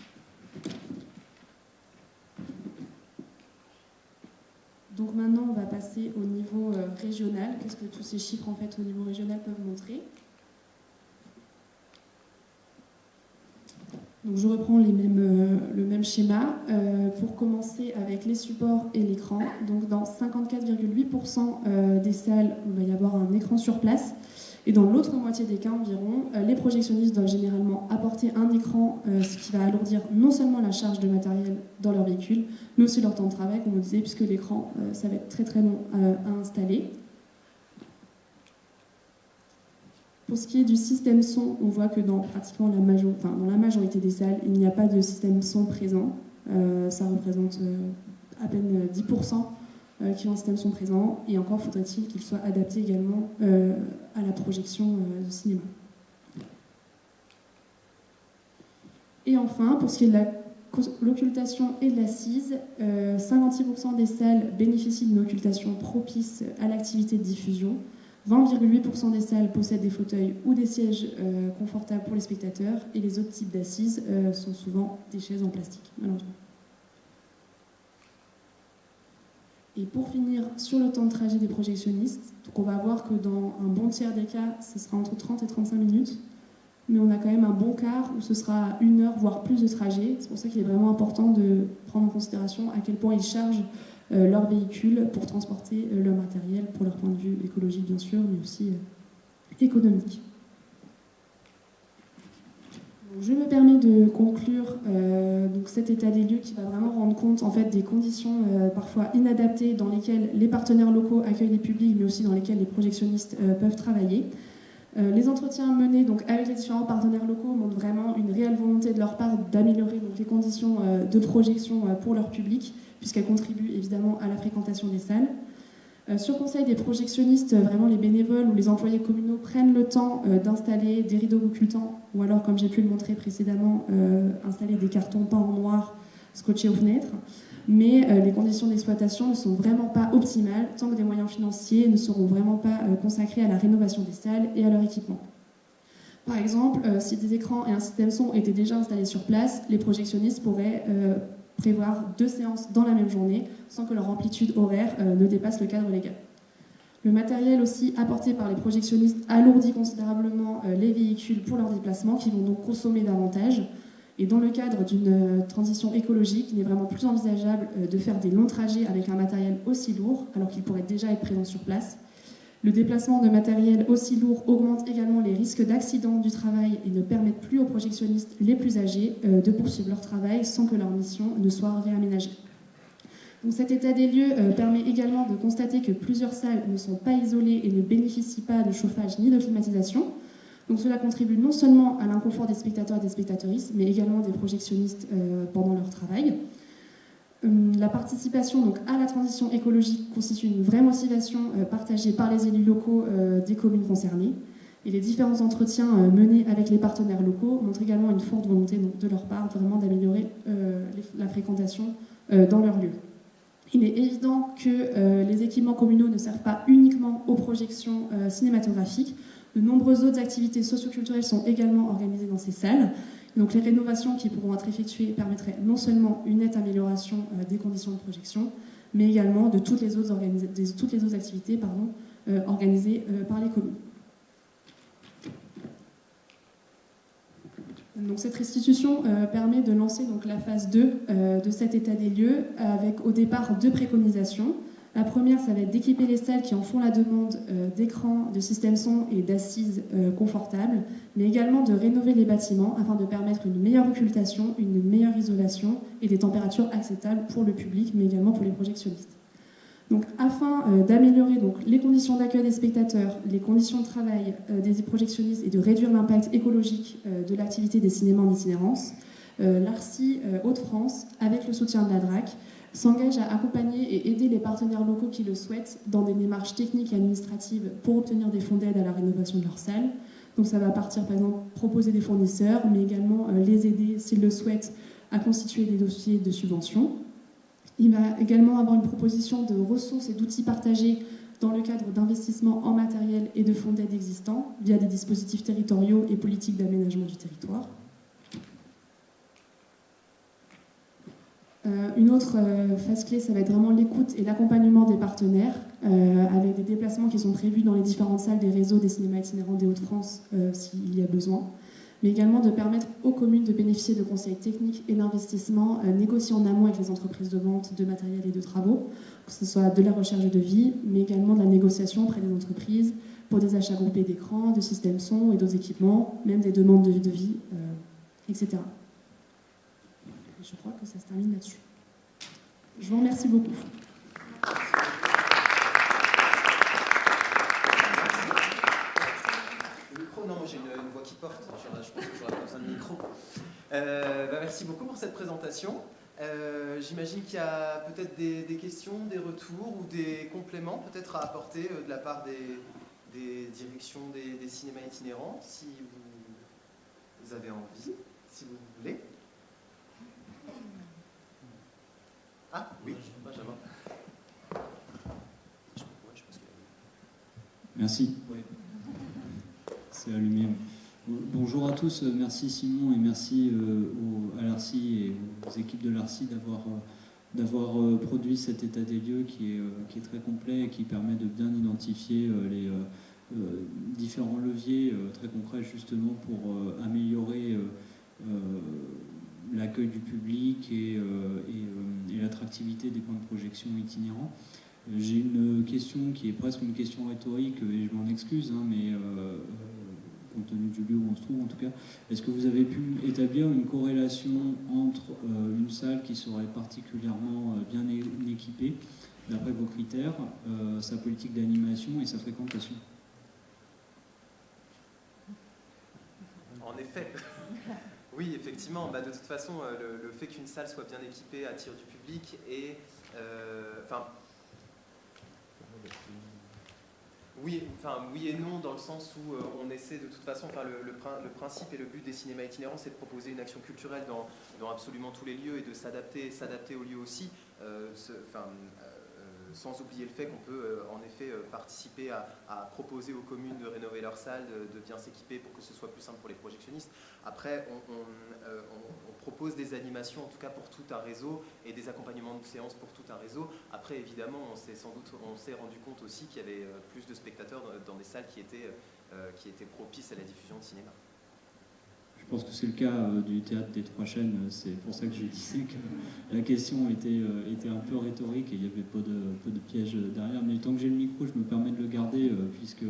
Donc maintenant, on va passer au niveau régional. Qu'est-ce que tous ces chiffres en fait au niveau régional peuvent montrer ? Donc je reprends le même schéma. Pour commencer avec les supports et l'écran, donc dans 54,8% des salles, il va y avoir un écran sur place. Et dans l'autre moitié des cas environ, les projectionnistes doivent généralement apporter un écran, ce qui va alourdir non seulement la charge de matériel dans leur véhicule, mais aussi leur temps de travail, comme on disait, puisque l'écran, ça va être très très long à installer. Pour ce qui est du système son, on voit que dans pratiquement dans la majorité des salles, il n'y a pas de système son présent. Ça représente à peine 10% qui ont un système son présent. Et encore faudrait-il qu'il soit adapté également à la projection de cinéma. Et enfin, pour ce qui est de l'occultation et de l'assise, 56% des salles bénéficient d'une occultation propice à l'activité de diffusion. 20,8% des salles possèdent des fauteuils ou des sièges confortables pour les spectateurs et les autres types d'assises sont souvent des chaises en plastique, malheureusement. Et pour finir sur le temps de trajet des projectionnistes, donc on va voir que dans un bon tiers des cas, ce sera entre 30 et 35 minutes. mais on a quand même un bon quart où ce sera 1 heure, voire plus de trajet. C'est pour ça qu'il est vraiment important de prendre en considération à quel point ils chargent leur véhicule pour transporter leur matériel, pour leur point de vue écologique bien sûr, mais aussi économique. Donc, je me permets de conclure donc cet état des lieux qui va vraiment rendre compte en fait, des conditions parfois inadaptées dans lesquelles les partenaires locaux accueillent les publics, mais aussi dans lesquelles les projectionnistes peuvent travailler. Les entretiens menés donc, avec les différents partenaires locaux montrent vraiment une réelle volonté de leur part d'améliorer donc, les conditions de projection pour leur public, puisqu'elles contribuent évidemment à la fréquentation des salles. Sur conseil des projectionnistes, vraiment les bénévoles ou les employés communaux prennent le temps d'installer des rideaux occultants ou alors, comme j'ai pu le montrer précédemment, installer des cartons peints en noir scotchés aux fenêtres. Mais les conditions d'exploitation ne sont vraiment pas optimales tant que des moyens financiers ne seront vraiment pas consacrés à la rénovation des salles et à leur équipement. Par exemple, si des écrans et un système son étaient déjà installés sur place, les projectionnistes pourraient prévoir 2 séances dans la même journée sans que leur amplitude horaire ne dépasse le cadre légal. Le matériel aussi apporté par les projectionnistes alourdit considérablement les véhicules pour leurs déplacements qui vont donc consommer davantage. Et dans le cadre d'une transition écologique, il n'est vraiment plus envisageable de faire des longs trajets avec un matériel aussi lourd alors qu'il pourrait déjà être présent sur place. Le déplacement de matériel aussi lourd augmente également les risques d'accidents du travail et ne permet plus aux projectionnistes les plus âgés de poursuivre leur travail sans que leur mission ne soit réaménagée. Donc cet état des lieux permet également de constater que plusieurs salles ne sont pas isolées et ne bénéficient pas de chauffage ni de climatisation. Donc cela contribue non seulement à l'inconfort des spectateurs et des spectatrices, mais également des projectionnistes pendant leur travail. La participation donc, à la transition écologique constitue une vraie motivation partagée par les élus locaux des communes concernées. Et les différents entretiens menés avec les partenaires locaux montrent également une forte volonté donc, de leur part vraiment d'améliorer la fréquentation dans leur lieu. Il est évident que les équipements communaux ne servent pas uniquement aux projections cinématographiques. De nombreuses autres activités socioculturelles sont également organisées dans ces salles. Donc les rénovations qui pourront être effectuées permettraient non seulement une nette amélioration des conditions de projection, mais également de toutes les autres activités organisées par les communes. Donc cette restitution permet de lancer donc, la phase 2 de cet état des lieux avec au départ 2 préconisations. La première, ça va être d'équiper les salles qui en font la demande d'écrans, de systèmes son et d'assises confortables, mais également de rénover les bâtiments afin de permettre une meilleure occultation, une meilleure isolation et des températures acceptables pour le public, mais également pour les projectionnistes. Donc, afin d'améliorer donc, les conditions d'accueil des spectateurs, les conditions de travail des projectionnistes et de réduire l'impact écologique de l'activité des cinémas en itinérance, l'ARCI Hauts-de-France, avec le soutien de la DRAC, s'engage à accompagner et aider les partenaires locaux qui le souhaitent dans des démarches techniques et administratives pour obtenir des fonds d'aide à la rénovation de leurs salles. Donc ça va partir par exemple proposer des fournisseurs, mais également les aider s'ils le souhaitent à constituer des dossiers de subvention. Il va également avoir une proposition de ressources et d'outils partagés dans le cadre d'investissements en matériel et de fonds d'aide existants via des dispositifs territoriaux et politiques d'aménagement du territoire. Une autre phase clé, ça va être vraiment l'écoute et l'accompagnement des partenaires, avec des déplacements qui sont prévus dans les différentes salles des réseaux des cinémas itinérants des Hauts-de-France s'il y a besoin, mais également de permettre aux communes de bénéficier de conseils techniques et d'investissements négociés en amont avec les entreprises de vente de matériel et de travaux, que ce soit de la recherche de devis, mais également de la négociation auprès des entreprises pour des achats groupés d'écrans, de systèmes son et d'autres équipements, même des demandes de devis, etc. Je crois que ça se termine là-dessus. Je vous remercie beaucoup. Le micro, non, moi j'ai une voix qui porte, je pense que j'aurais pas besoin de micro. Merci beaucoup pour cette présentation. J'imagine qu'il y a peut-être des questions, des retours ou des compléments peut-être à apporter de la part des directions des cinémas itinérants, si vous avez envie, si vous voulez. Ah oui, Benjamin. Merci. Oui. C'est allumé. Bonjour à tous, merci Simon et merci à l'ARCI et aux équipes de l'ARCI d'avoir produit cet état des lieux qui est très complet et qui permet de bien identifier différents leviers très concrets justement pour améliorer l'accueil du public et l'attractivité des points de projection itinérants. J'ai une question qui est presque une question rhétorique et je m'en excuse, mais compte tenu du lieu où on se trouve en tout cas, est-ce que vous avez pu établir une corrélation entre une salle qui serait particulièrement bien équipée, d'après vos critères, sa politique d'animation et sa fréquentation? En effet, oui, effectivement, de toute façon, le fait qu'une salle soit bien équipée attire du public et... oui et non, dans le sens où on essaie de toute façon, le principe et le but des cinémas itinérants, c'est de proposer une action culturelle dans absolument tous les lieux et de s'adapter aux lieux aussi, sans oublier le fait qu'on peut en effet participer à proposer aux communes de rénover leurs salles, de bien s'équiper pour que ce soit plus simple pour les projectionnistes. Après, on propose des animations, en tout cas pour tout un réseau, et des accompagnements de séances pour tout un réseau. Après, évidemment, on s'est rendu compte aussi qu'il y avait plus de spectateurs dans des salles qui étaient propices à la diffusion de cinéma. Je pense que c'est le cas du théâtre des Trois Chênes, c'est pour ça que je disais que la question était un peu rhétorique et il y avait peu de pièges derrière, mais tant que j'ai le micro, je me permets de le garder, puisque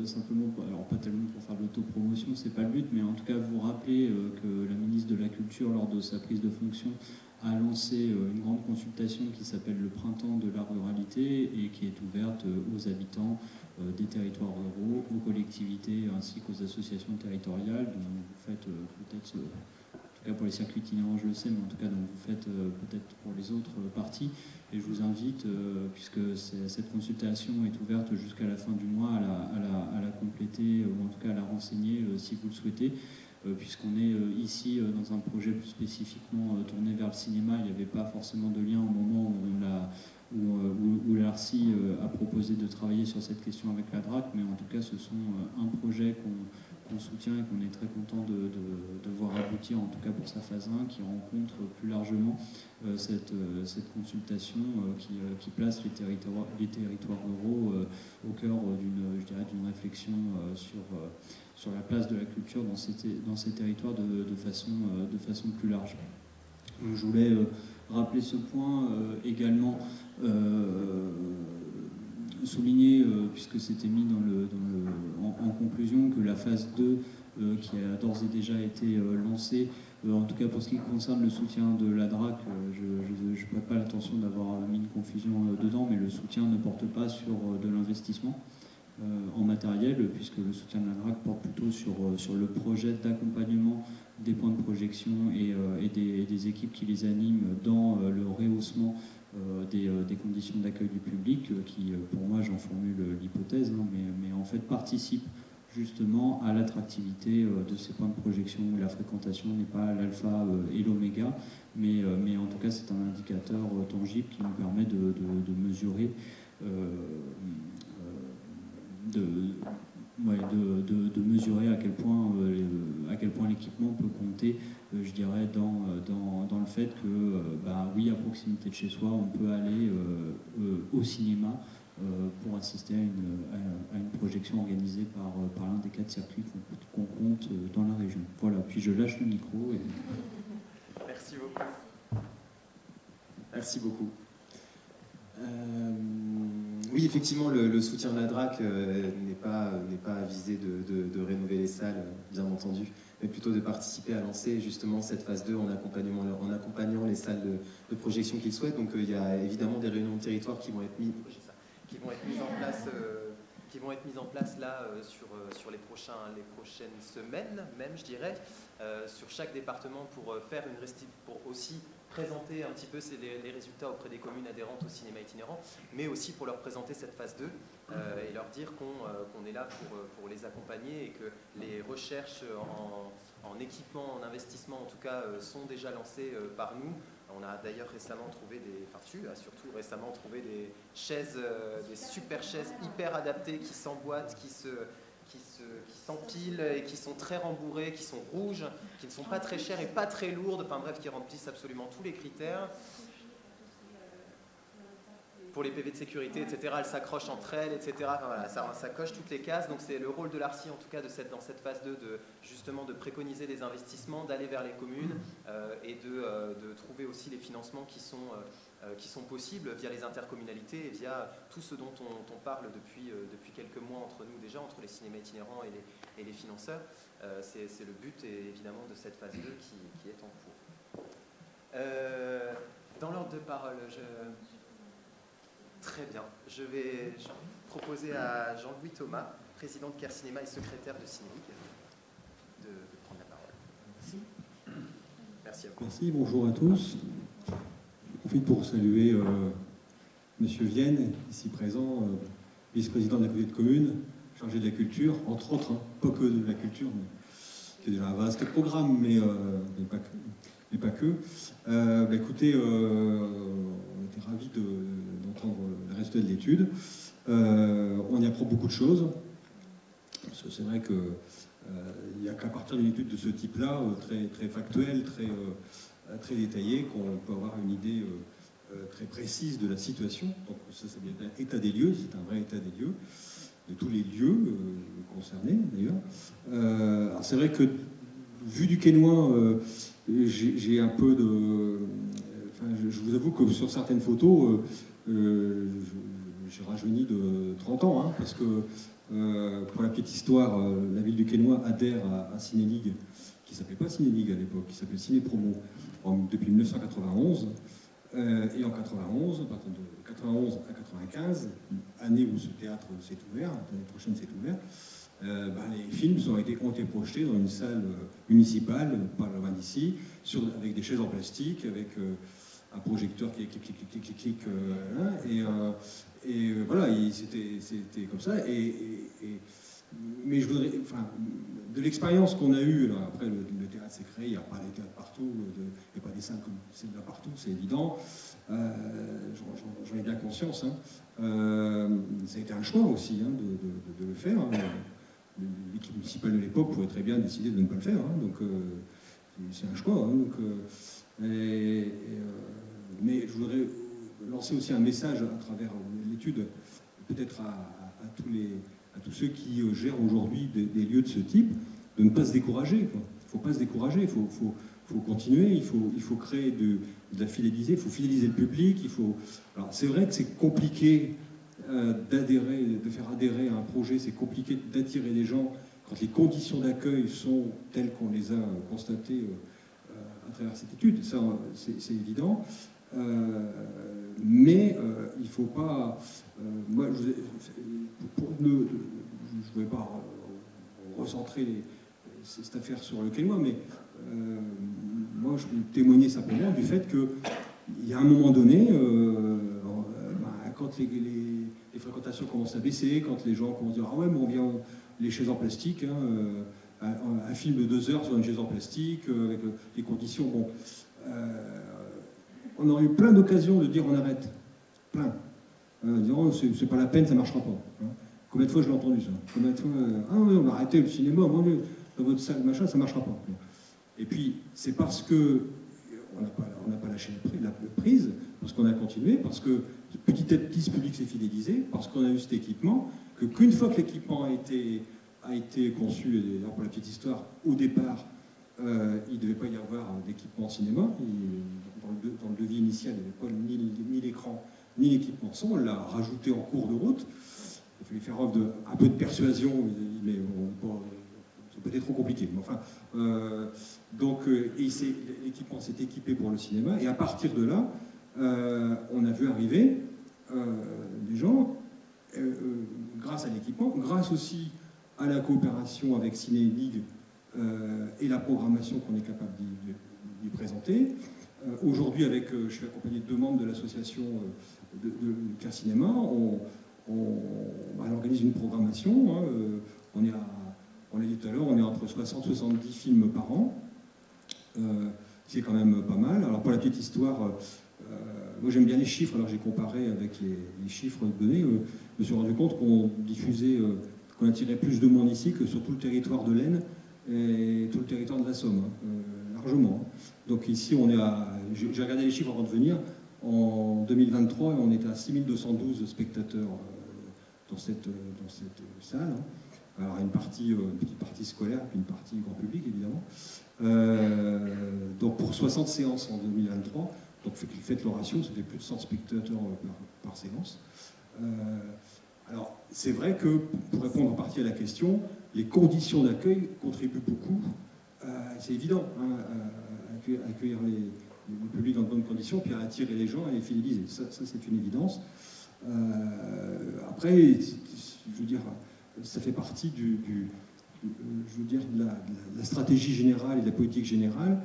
simplement, alors pas tellement pour faire de l'autopromotion, c'est pas le but, mais en tout cas vous rappeler que la ministre de la Culture, lors de sa prise de fonction, a lancé une grande consultation qui s'appelle le Printemps de la ruralité et qui est ouverte aux habitants des territoires ruraux, aux collectivités ainsi qu'aux associations territoriales dont vous faites peut-être, en tout cas pour les circuits itinérants je le sais, mais en tout cas dont vous faites peut-être pour les autres parties. Et je vous invite, puisque cette consultation est ouverte jusqu'à la fin du mois, à la compléter ou en tout cas à la renseigner si vous le souhaitez. Puisqu'on est ici dans un projet plus spécifiquement tourné vers le cinéma, il n'y avait pas forcément de lien au moment où l'ARCI a proposé de travailler sur cette question avec la DRAC, mais en tout cas ce sont un projet qu'on soutient et qu'on est très content de voir aboutir, en tout cas pour sa phase 1, qui rencontre plus largement cette consultation qui place les territoires ruraux au cœur d'une réflexion sur la place de la culture dans ces territoires de façon plus large. Donc, je voulais rappeler ce point également, souligner, puisque c'était mis en conclusion, que la phase 2 qui a d'ores et déjà été lancée, en tout cas pour ce qui concerne le soutien de la DRAC, je ne prête pas l'attention d'avoir mis une confusion dedans, mais le soutien ne porte pas sur de l'investissement en matériel, puisque le soutien de la DRAC porte plutôt sur le projet d'accompagnement des points de projection et des équipes qui les animent dans le rehaussement des conditions d'accueil du public, qui, pour moi, j'en formule l'hypothèse, mais en fait participe justement à l'attractivité de ces points de projection où la fréquentation n'est pas l'alpha et l'oméga, mais en tout cas c'est un indicateur tangible qui nous permet de mesurer de mesurer à quel point l'équipement peut compter, je dirais, dans le fait que, oui, à proximité de chez soi, on peut aller au cinéma pour assister à une projection organisée par l'un des 4 circuits qu'on compte dans la région. Voilà, puis je lâche le micro. Merci beaucoup. Merci beaucoup. Oui, effectivement, le soutien de la DRAC n'est pas à viser de rénover les salles, bien entendu, mais plutôt de participer à lancer justement cette phase 2 en accompagnant les salles de projection qu'ils souhaitent. Donc il y a évidemment des réunions de territoire qui vont être mises en place là sur les prochaines semaines, même je dirais, sur chaque département pour aussi présenter un petit peu les résultats auprès des communes adhérentes au cinéma itinérant, mais aussi pour leur présenter cette phase 2 et leur dire qu'on est là pour les accompagner et que les recherches en équipement, en investissement en tout cas, sont déjà lancées par nous. On a d'ailleurs récemment trouvé surtout récemment trouvé des chaises, des super chaises hyper adaptées qui s'emboîtent, qui s'empilent et qui sont très rembourrées, qui sont rouges, qui ne sont pas très chères et pas très lourdes, enfin bref, qui remplissent absolument tous les critères. pour les PV de sécurité, etc., elles s'accrochent entre elles, etc. Enfin, voilà, ça coche toutes les cases. Donc c'est le rôle de l'ARCI, en tout cas, dans cette phase 2, justement de préconiser des investissements, d'aller vers les communes et de trouver aussi les financements qui sont possibles via les intercommunalités et via tout ce dont on parle depuis quelques mois entre nous déjà, entre les cinémas itinérants et les financeurs. C'est le but, évidemment, de cette phase 2 qui est en cours. Dans l'ordre de parole, très bien. Je vais proposer à Jean-Louis Thomas, président de CARE Cinéma et secrétaire de Cinéligue, de prendre la parole. Merci. Merci à vous. Merci, bonjour à tous. Je profite pour saluer Monsieur Vienne, ici présent, vice-président de la communauté de communes, chargé de la culture, entre autres, hein, pas que de la culture, mais qui est déjà un vaste programme, mais pas que. Écoutez, on était ravis d'entendre le reste de l'étude. On y apprend beaucoup de choses. Parce que c'est vrai qu'il n'y a qu'à partir d'une étude de ce type-là, très, très factuelle, très détaillée, qu'on peut avoir une idée très précise de la situation. Donc ça vient d'un état des lieux, c'est un vrai état des lieux, de tous les lieux concernés d'ailleurs. Alors c'est vrai que, vu du Quesnoy, j'ai un peu de... Enfin, je vous avoue que sur certaines photos, j'ai rajeuni de 30 ans, hein, parce que, pour la petite histoire, la ville du Quesnoy adhère à Cinéligue, qui ne s'appelait pas Cinéligue à l'époque, qui s'appelait Ciné-Promo, depuis 1991. Et en 91, à partir de 91 à 95, année où ce théâtre s'est ouvert, l'année prochaine s'est ouvert, les films ont été projetés dans une salle municipale, pas loin d'ici, avec des chaises en plastique, avec un projecteur qui clique, et voilà, c'était comme ça. Mais je voudrais, enfin, de l'expérience qu'on a eue, après le théâtre s'est créé, il n'y a pas des théâtres partout, il n'y a pas des salles comme celle-là partout, c'est évident. J'en ai bien conscience. Hein. Ça a été un choix aussi, hein, de le faire. Hein. L'équipe municipale de l'époque pourrait très bien décider de ne pas le faire. Hein. Donc c'est un choix. Hein. Donc, mais je voudrais lancer aussi un message à travers l'étude, peut-être à tous ceux qui gèrent aujourd'hui des lieux de ce type, de ne pas se décourager. Il ne faut pas se décourager, il faut continuer, il faut créer de la fidéliser, il faut fidéliser le public. Alors c'est vrai que c'est compliqué de faire adhérer à un projet, c'est compliqué d'attirer des gens quand les conditions d'accueil sont telles qu'on les a constatées à travers cette étude. Ça, c'est évident. Mais il ne faut pas... moi, je ne voulais pas recentrer cette affaire sur le Quesnoy, mais moi, je veux témoigner simplement du fait qu'il y a un moment donné, quand les fréquentations commencent à baisser, quand les gens commencent à dire « Ah ouais, mais on vient les chaises en plastique, hein, un film de 2 heures sur une chaise en plastique, avec les conditions... » Bon, on aurait eu plein d'occasions de dire on arrête. Plein. Disant c'est pas la peine, ça marchera pas. Hein. Combien de fois je l'ai entendu ça? Combien de fois ah oui, on a arrêté le cinéma, mon Dieu, dans votre salle, machin, ça marchera pas. Et puis c'est parce que on n'a pas lâché la prise, parce qu'on a continué, parce que petit à petit ce public s'est fidélisé, parce qu'on a eu cet équipement, qu'une fois que l'équipement a été conçu, et pour la petite histoire, au départ, il ne devait pas y avoir d'équipement cinéma. Dans le devis initial, il n'y avait pas ni l'écran, ni l'équipement son. On l'a rajouté en cours de route. Il fallait faire œuvre un peu de persuasion, mais c'est peut-être trop compliqué. Mais enfin, l'équipement s'est équipé pour le cinéma. Et à partir de là, on a vu arriver des gens, grâce à l'équipement, grâce aussi à la coopération avec Cinéligue et la programmation qu'on est capable d'y présenter. Aujourd'hui, je suis accompagné de 2 membres de l'association de CARE Cinéma. On organise une programmation. Hein, on l'a dit tout à l'heure, on est entre 60 et 70 films par an. C'est quand même pas mal. Alors pour la petite histoire, moi j'aime bien les chiffres, alors j'ai comparé avec les chiffres donnés. Je me suis rendu compte qu'on attirait plus de monde ici que sur tout le territoire de l'Aisne et tout le territoire de la Somme, hein, largement. Donc ici, j'ai regardé les chiffres avant de venir, En 2023, on était à 6212 spectateurs dans cette salle. Alors, une petite partie scolaire, puis une partie grand public, évidemment. Donc, pour 60 séances en 2023, donc faites le ratio, ça fait plus de 100 spectateurs par séance. Alors, c'est vrai que, pour répondre en partie à la question, les conditions d'accueil contribuent beaucoup. C'est évident, hein, à accueillir le public dans de bonnes conditions, puis à attirer les gens et les fidéliser. Ça c'est une évidence. Après, je veux dire, ça fait partie de la stratégie générale et de la politique générale.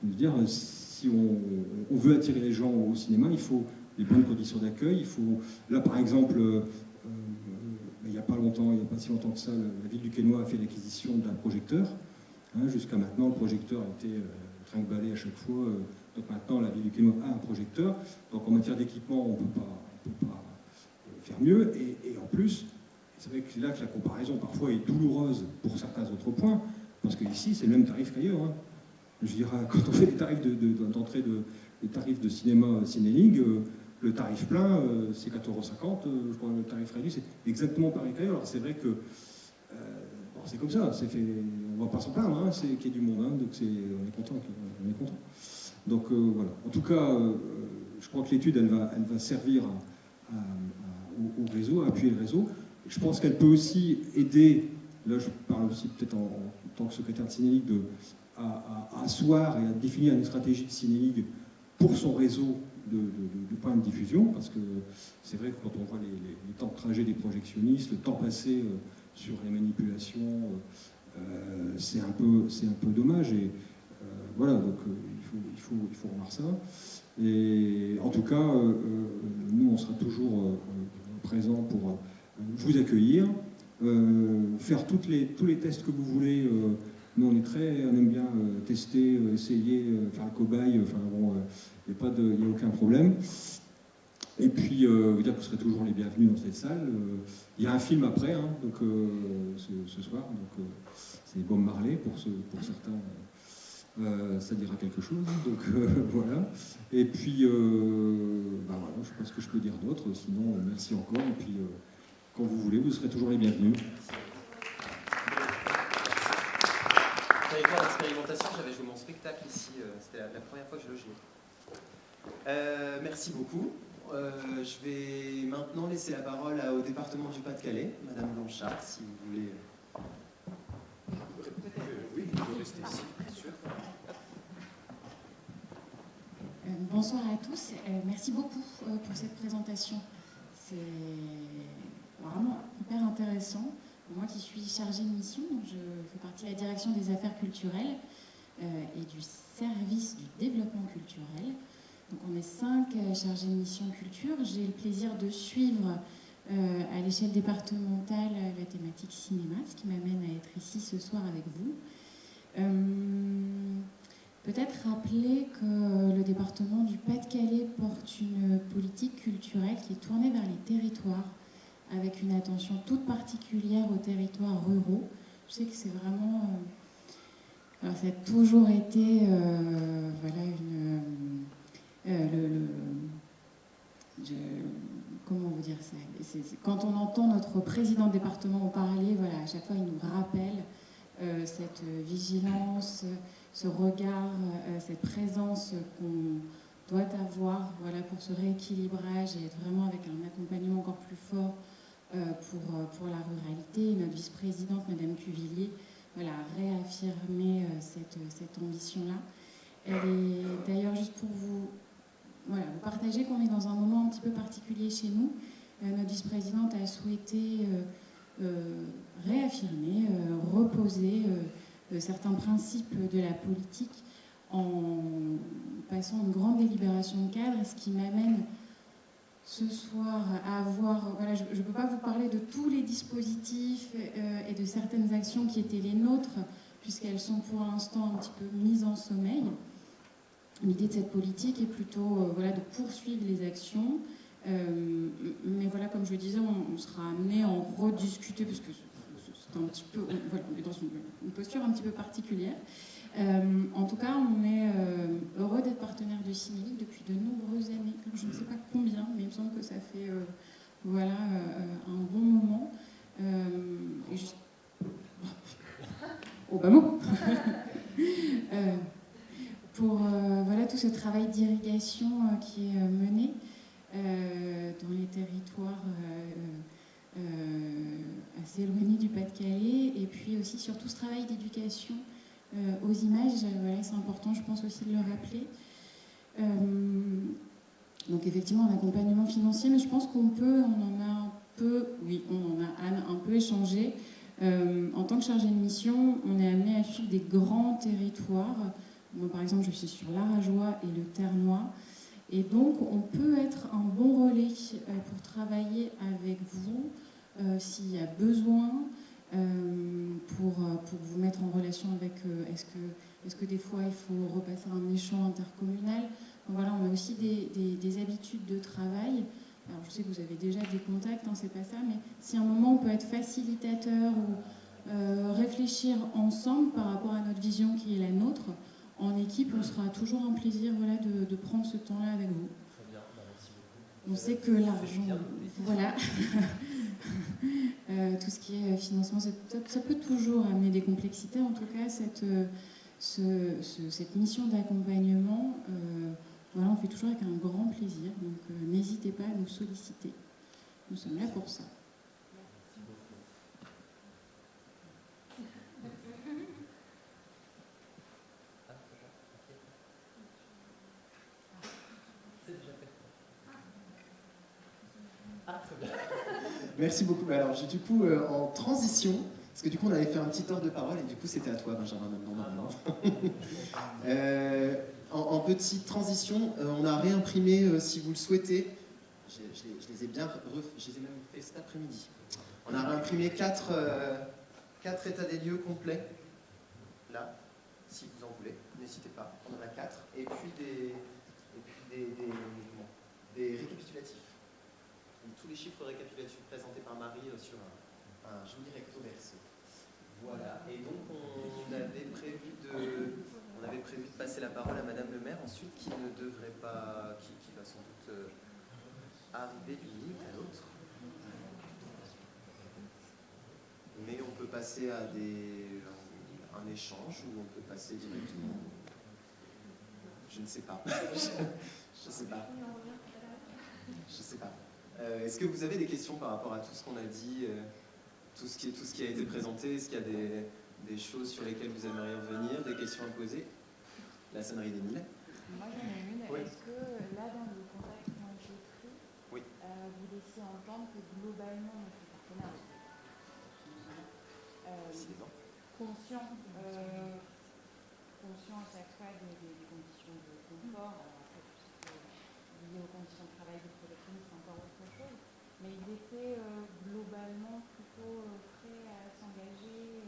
Je veux dire, si on veut attirer les gens au cinéma, il faut des bonnes conditions d'accueil. Il faut, là, par exemple, il n'y a pas si longtemps que ça, la ville du Quesnoy a fait l'acquisition d'un projecteur. Hein, jusqu'à maintenant, le projecteur a été trinque-ballé à chaque fois. Donc maintenant, la ville du Quesnoy a un projecteur. Donc en matière d'équipement, on ne peut pas faire mieux. Et en plus, c'est vrai que là que la comparaison parfois est douloureuse pour certains autres points, parce qu'ici, c'est le même tarif qu'ailleurs. Hein. Je dirais, quand on fait des tarifs d'entrée des tarifs de cinéma Cinéligue, le tarif plein, c'est 4,50 €. Je crois que le tarif réduit, c'est exactement pareil qu'ailleurs. Alors c'est vrai que bon, c'est comme ça, on ne va pas s'en plaindre, hein, qu'il y ait du monde, hein, donc on est content. Donc voilà. En tout cas, je crois que l'étude, elle va servir au réseau, à appuyer le réseau. Et je pense qu'elle peut aussi aider, là je parle aussi peut-être en tant que secrétaire de Cinéligue, à asseoir et à définir une stratégie de Cinéligue pour son réseau de points de diffusion, parce que c'est vrai que quand on voit les temps de trajet des projectionnistes, le temps passé sur les manipulations, c'est un peu dommage. Et voilà, donc il faut revoir ça. Et en tout cas, nous, on sera toujours présents pour vous accueillir, faire tous les tests que vous voulez. Nous, on aime bien tester, essayer, faire le cobaye. Enfin bon, il n'y a aucun problème. Et puis, vous dire que vous serez toujours les bienvenus dans cette salle. Il y a un film après, hein, donc ce soir. Donc, c'est Bob Marley pour certains. Ça dira quelque chose. Donc voilà. Et puis, voilà, je ne sais pas ce que je peux dire d'autre. Sinon, merci encore. Et puis, quand vous voulez, vous serez toujours les bienvenus. Territoire d'expérimentation, j'avais joué mon spectacle ici, c'était la première fois que je le jouais. Merci beaucoup. Je vais maintenant laisser la parole au département du Pas-de-Calais, Madame Blanchard, si vous voulez. Oui, vous pouvez rester ici, bien sûr. Bonsoir à tous, merci beaucoup pour cette présentation. C'est vraiment hyper intéressant. Moi qui suis chargée de mission, je fais partie de la direction des affaires culturelles et du service du développement culturel. Donc on est 5 chargés de mission culture. J'ai le plaisir de suivre à l'échelle départementale la thématique cinéma, ce qui m'amène à être ici ce soir avec vous. Peut-être rappeler que le département du Pas-de-Calais porte une politique culturelle qui est tournée vers les territoires, avec une attention toute particulière aux territoires ruraux. Je sais que c'est vraiment... alors ça a toujours été voilà, comment vous dire ça, quand on entend notre président de département en parler, voilà, à chaque fois il nous rappelle cette vigilance, ce regard, cette présence qu'on doit avoir, voilà, pour ce rééquilibrage et être vraiment avec un accompagnement encore plus fort pour la ruralité. Notre vice-présidente, Madame Cuvillier, voilà, a réaffirmé cette ambition-là. Elle est d'ailleurs, juste pour vous partager qu'on est dans un moment un petit peu particulier chez nous, notre vice-présidente a souhaité réaffirmer, reposer certains principes de la politique en passant une grande délibération de cadre, ce qui m'amène ce soir à avoir... Voilà, je ne peux pas vous parler de tous les dispositifs et de certaines actions qui étaient les nôtres, puisqu'elles sont pour l'instant un petit peu mises en sommeil. L'idée de cette politique est plutôt voilà, de poursuivre les actions, mais voilà, comme je le disais, on sera amené à en rediscuter, parce que c'est un petit peu... Voilà, on est dans une posture un petit peu particulière. En tout cas, on est heureux d'être partenaire de Cinélique depuis de nombreuses années. Je ne sais pas combien, mais il me semble que ça fait un bon moment. Et juste... Oh bah mot Pour tout ce travail d'irrigation qui est mené dans les territoires assez éloignés du Pas-de-Calais, et puis aussi sur tout ce travail d'éducation aux images. C'est important, je pense aussi de le rappeler. Donc effectivement, un accompagnement financier, mais je pense on en a un peu échangé. En tant que chargé de mission, on est amené à suivre des grands territoires. Moi, par exemple, je suis sur l'Arajois et le Ternois. Et donc, on peut être un bon relais pour travailler avec vous s'il y a besoin, pour vous mettre en relation avec... Est-ce que des fois, il faut repasser un échange intercommunal? Donc, voilà, on a aussi des habitudes de travail. Alors, je sais que vous avez déjà des contacts, hein, c'est pas ça, mais si à un moment, on peut être facilitateur ou réfléchir ensemble par rapport à notre vision qui est la nôtre, en équipe, on sera toujours un plaisir de prendre ce temps-là avec vous. Très bien, merci beaucoup. On sait que l'argent, voilà, tout ce qui est financement, ça peut toujours amener des complexités. En tout cas, cette mission d'accompagnement, on fait toujours avec un grand plaisir. Donc, n'hésitez pas à nous solliciter. Nous sommes là pour ça. Merci beaucoup. Alors, du coup, en transition, parce que du coup, on avait fait un petit tour de parole et du coup, c'était à toi, Benjamin, maintenant. En petite transition, on a réimprimé, si vous le souhaitez, je les ai même fait cet après-midi. On a réimprimé 4 états des lieux complets, là, si vous en voulez, n'hésitez pas, on en a 4, et puis des récapitulatifs. Tous les chiffres récapitulatifs présentés par Marie sur un joli recto verso. Voilà, et donc on avait prévu de passer la parole à Madame le maire ensuite, qui ne devrait pas, qui va sans doute arriver d'une minute à l'autre. Mais on peut passer à un échange ou on peut passer directement. Je ne sais pas. Je sais pas. Je sais pas. Est-ce que vous avez des questions par rapport à tout ce qu'on a dit, tout ce qui a été présenté? Est-ce qu'il y a des choses sur lesquelles vous aimeriez revenir, des questions à poser? La sonnerie d'Émile. Moi j'en ai une. Oui. Est-ce que là, dans le contexte qui a été pris, oui. Vous laissiez entendre que globalement notre partenaire conscient à chaque fois des conditions de confort, alors après tout ce qui est lié aux conditions de travail des projectionnistes, c'est encore autre chose, mais il était globalement plutôt prêt à s'engager.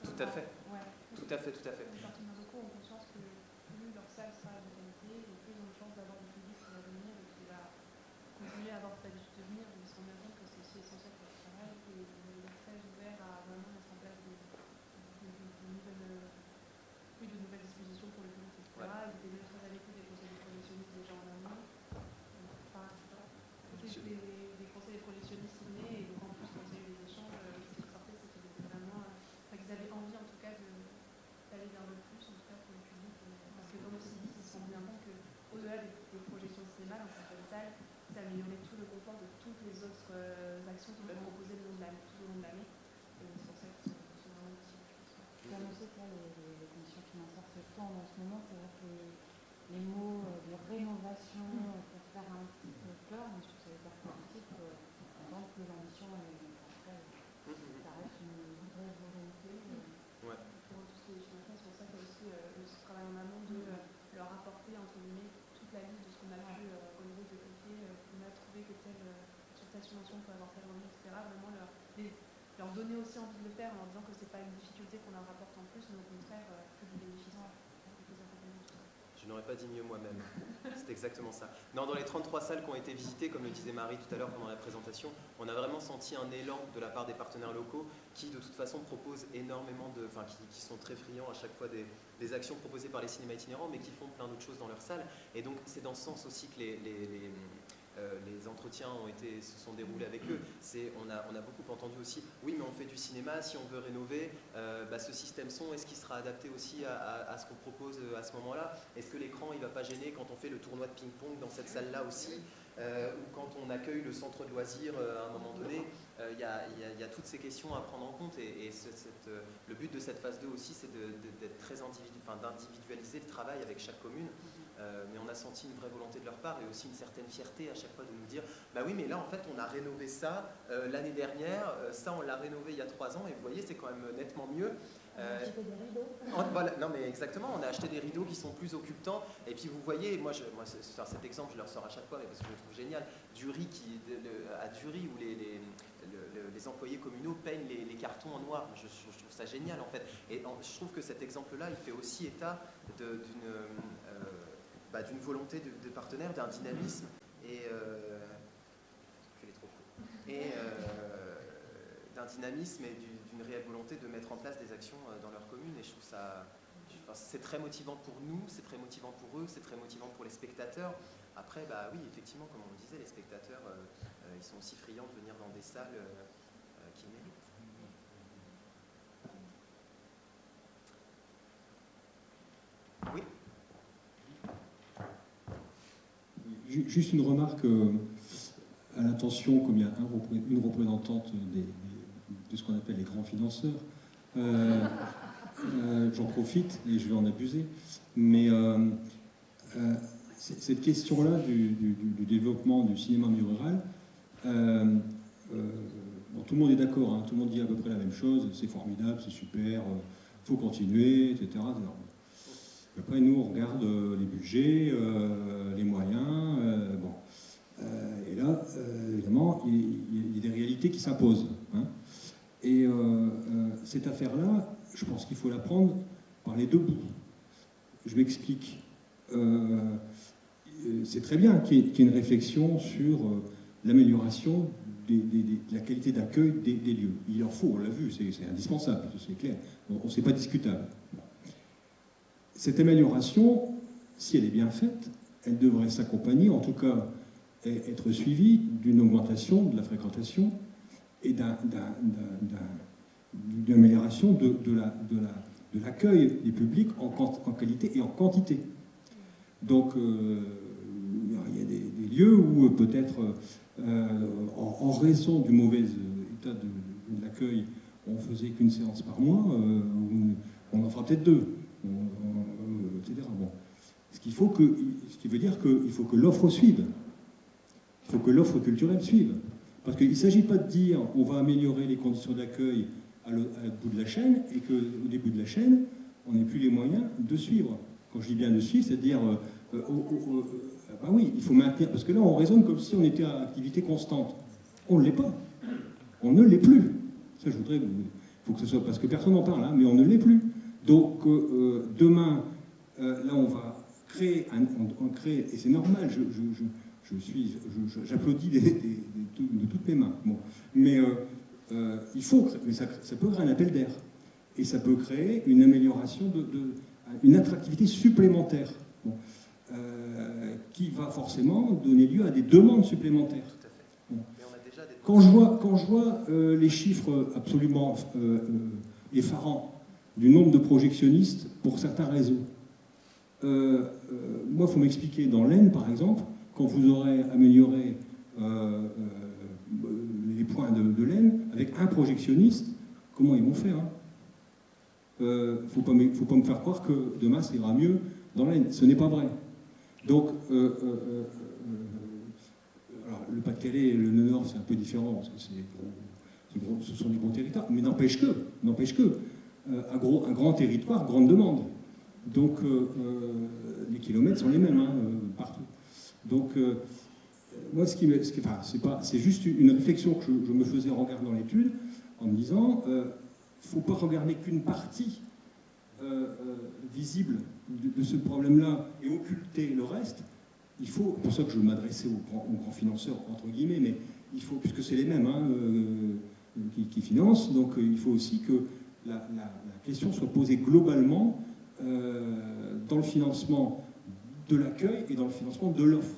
Tout à fait. Ouais. Tout à fait. Les partenaires locaux ont conscience que plus leur salle sera de qualité, et plus ils ont de chances d'avoir du public qui va venir et qui va continuer à avoir cette habitude de venir. Ils se rendent bien compte que c'est aussi essentiel pour le travail et ils sont très ouverts à vraiment mettre en place de nouvelles dispositions pour le public, etc. Ouais. Ils étaient même très à l'écoute des conseils des projectionnistes déjà en amont. Des conseils des projectionnistes venaient, et donc en plus quand il y a eu des échanges, ce qui sortait, c'est qu'ils étaient vraiment, qu'ils avaient envie en tout cas d'aller vers le plus, en tout cas pour le public. Parce que comme aussi dit, ils se rendent bien compte qu'au-delà des projections de cinéma dans certaines salles, ça améliorait tout le confort de toutes les autres actions qui peuvent proposer tout au long de l'année. Et c'est pour ça qu'ils sont vraiment utiles. Comme on sait que là, les conditions financières se tendent en ce moment, c'est vrai que les mots de rénovation pour faire un petit peu peur, mais je trouve que ça veut dire positif, tant que l'ambition après, ça reste une vraie volonté. Ouais. Pour tout ce qui est financier, c'est pour ça qu'il y a aussi ce travail en amont de leur apporter entre guillemets toute la liste de ce qu'on a pu au niveau de côté, qu'on a trouvé que sur telle subvention on peut avoir tel revenu, etc. Vraiment leur donner aussi envie de le faire en leur disant que c'est pas une difficulté qu'on leur rapporte en plus, mais au contraire que du bénéfice. Je Je n'aurais pas dit mieux moi-même. C'est exactement ça. Non, dans les 33 salles qui ont été visitées, comme le disait Marie tout à l'heure pendant la présentation, on a vraiment senti un élan de la part des partenaires locaux qui, de toute façon, proposent énormément de... Enfin, qui sont très friands à chaque fois des actions proposées par les cinémas itinérants, mais qui font plein d'autres choses dans leurs salles. Et donc, c'est dans ce sens aussi que les entretiens se sont déroulés avec eux. On a beaucoup entendu aussi, oui, mais on fait du cinéma, si on veut rénover, ce système son, est-ce qu'il sera adapté aussi à ce qu'on propose à ce moment-là? Est-ce que l'écran, il ne va pas gêner quand on fait le tournoi de ping-pong dans cette salle-là aussi, ou quand on accueille le centre de loisirs à un moment donné? Il y a toutes ces questions à prendre en compte, et le but de cette phase 2 aussi, c'est d'être très d'individualiser le travail avec chaque commune. Mais on a senti une vraie volonté de leur part et aussi une certaine fierté à chaque fois de nous dire bah oui, mais là en fait on a rénové ça l'année dernière, ça on l'a rénové il y a 3 ans et vous voyez c'est quand même nettement mieux. On a acheté des rideaux. Voilà, non mais exactement, on a acheté des rideaux qui sont plus occultants et puis vous voyez, moi cet exemple je leur sors à chaque fois mais parce que je le trouve génial, Dury à Dury où les employés communaux peignent les cartons en noir. Je trouve ça génial en fait. Et je trouve que cet exemple-là, il fait aussi état d'une volonté de partenaire, d'un dynamisme d'un dynamisme et d'une réelle volonté de mettre en place des actions dans leur commune. Et je trouve ça, c'est très motivant pour nous, c'est très motivant pour eux, c'est très motivant pour les spectateurs. Après, bah oui, effectivement, comme on le disait, les spectateurs, ils sont aussi friands de venir dans des salles qu'ils méritent. Oui. Juste une remarque à l'attention, comme il y a une représentante de ce qu'on appelle les grands financeurs. J'en profite et je vais en abuser. Mais cette question-là du développement du cinéma milieu rural, tout le monde est d'accord, hein, tout le monde dit à peu près la même chose, c'est formidable, c'est super, il faut continuer, etc. Après, nous, on regarde les budgets, les moyens, et là, évidemment, il y a des réalités qui s'imposent. Hein. Et cette affaire-là, je pense qu'il faut la prendre par les deux bouts. Je m'explique. C'est très bien qu'il y ait une réflexion sur l'amélioration de la qualité d'accueil des lieux. Il en faut, on l'a vu, c'est indispensable, c'est clair. C'est pas discutable. Cette amélioration, si elle est bien faite, elle devrait s'accompagner, en tout cas être suivie d'une augmentation de la fréquentation et d'une amélioration de l'accueil des publics en qualité et en quantité. Donc, il y a des lieux où peut-être, en raison du mauvais état de l'accueil, on faisait qu'une séance par mois, on en fera peut-être 2. Etc. Bon. Ce qui veut dire qu'il faut que l'offre suive. Il faut que l'offre culturelle suive. Parce qu'il ne s'agit pas de dire on va améliorer les conditions d'accueil à bout de la chaîne et qu'au début de la chaîne, on n'ait plus les moyens de suivre. Quand je dis bien de suivre, c'est de dire bah oui, il faut maintenir. Parce que là, on raisonne comme si on était à activité constante. On ne l'est pas. On ne l'est plus. Ça, je voudrais. Il faut que ce soit. Parce que personne n'en parle, hein, mais on ne l'est plus. Donc, demain, là, on va créer, et c'est normal, j'applaudis de toutes mes mains. Bon. Mais il faut, mais ça peut créer un appel d'air. Et ça peut créer une amélioration, une attractivité supplémentaire, bon, qui va forcément donner lieu à des demandes supplémentaires. Tout à fait. Bon. Mais on a déjà des... Quand je vois les chiffres absolument effarants du nombre de projectionnistes pour certains réseaux. Moi, il faut m'expliquer, dans l'Aisne, par exemple, quand vous aurez amélioré les points de l'Aisne, avec un projectionniste, comment ils vont faire, hein. Faut pas me faire croire que demain, ça ira mieux dans l'Aisne. Ce n'est pas vrai. Donc, alors, le Pas-de-Calais et le Nord, c'est un peu différent, parce que ce sont des gros territoires, mais n'empêche que un grand territoire, grande demande. Donc, les kilomètres sont les mêmes, hein, partout. Donc, moi, c'est juste une réflexion que je me faisais en regardant l'étude, en me disant, il ne faut pas regarder qu'une partie visible de ce problème-là et occulter le reste, il faut, pour ça que je m'adressais aux grands financeurs, entre guillemets, mais il faut, puisque c'est les mêmes qui financent, donc il faut aussi que la question soit posée globalement dans le financement de l'accueil et dans le financement de l'offre.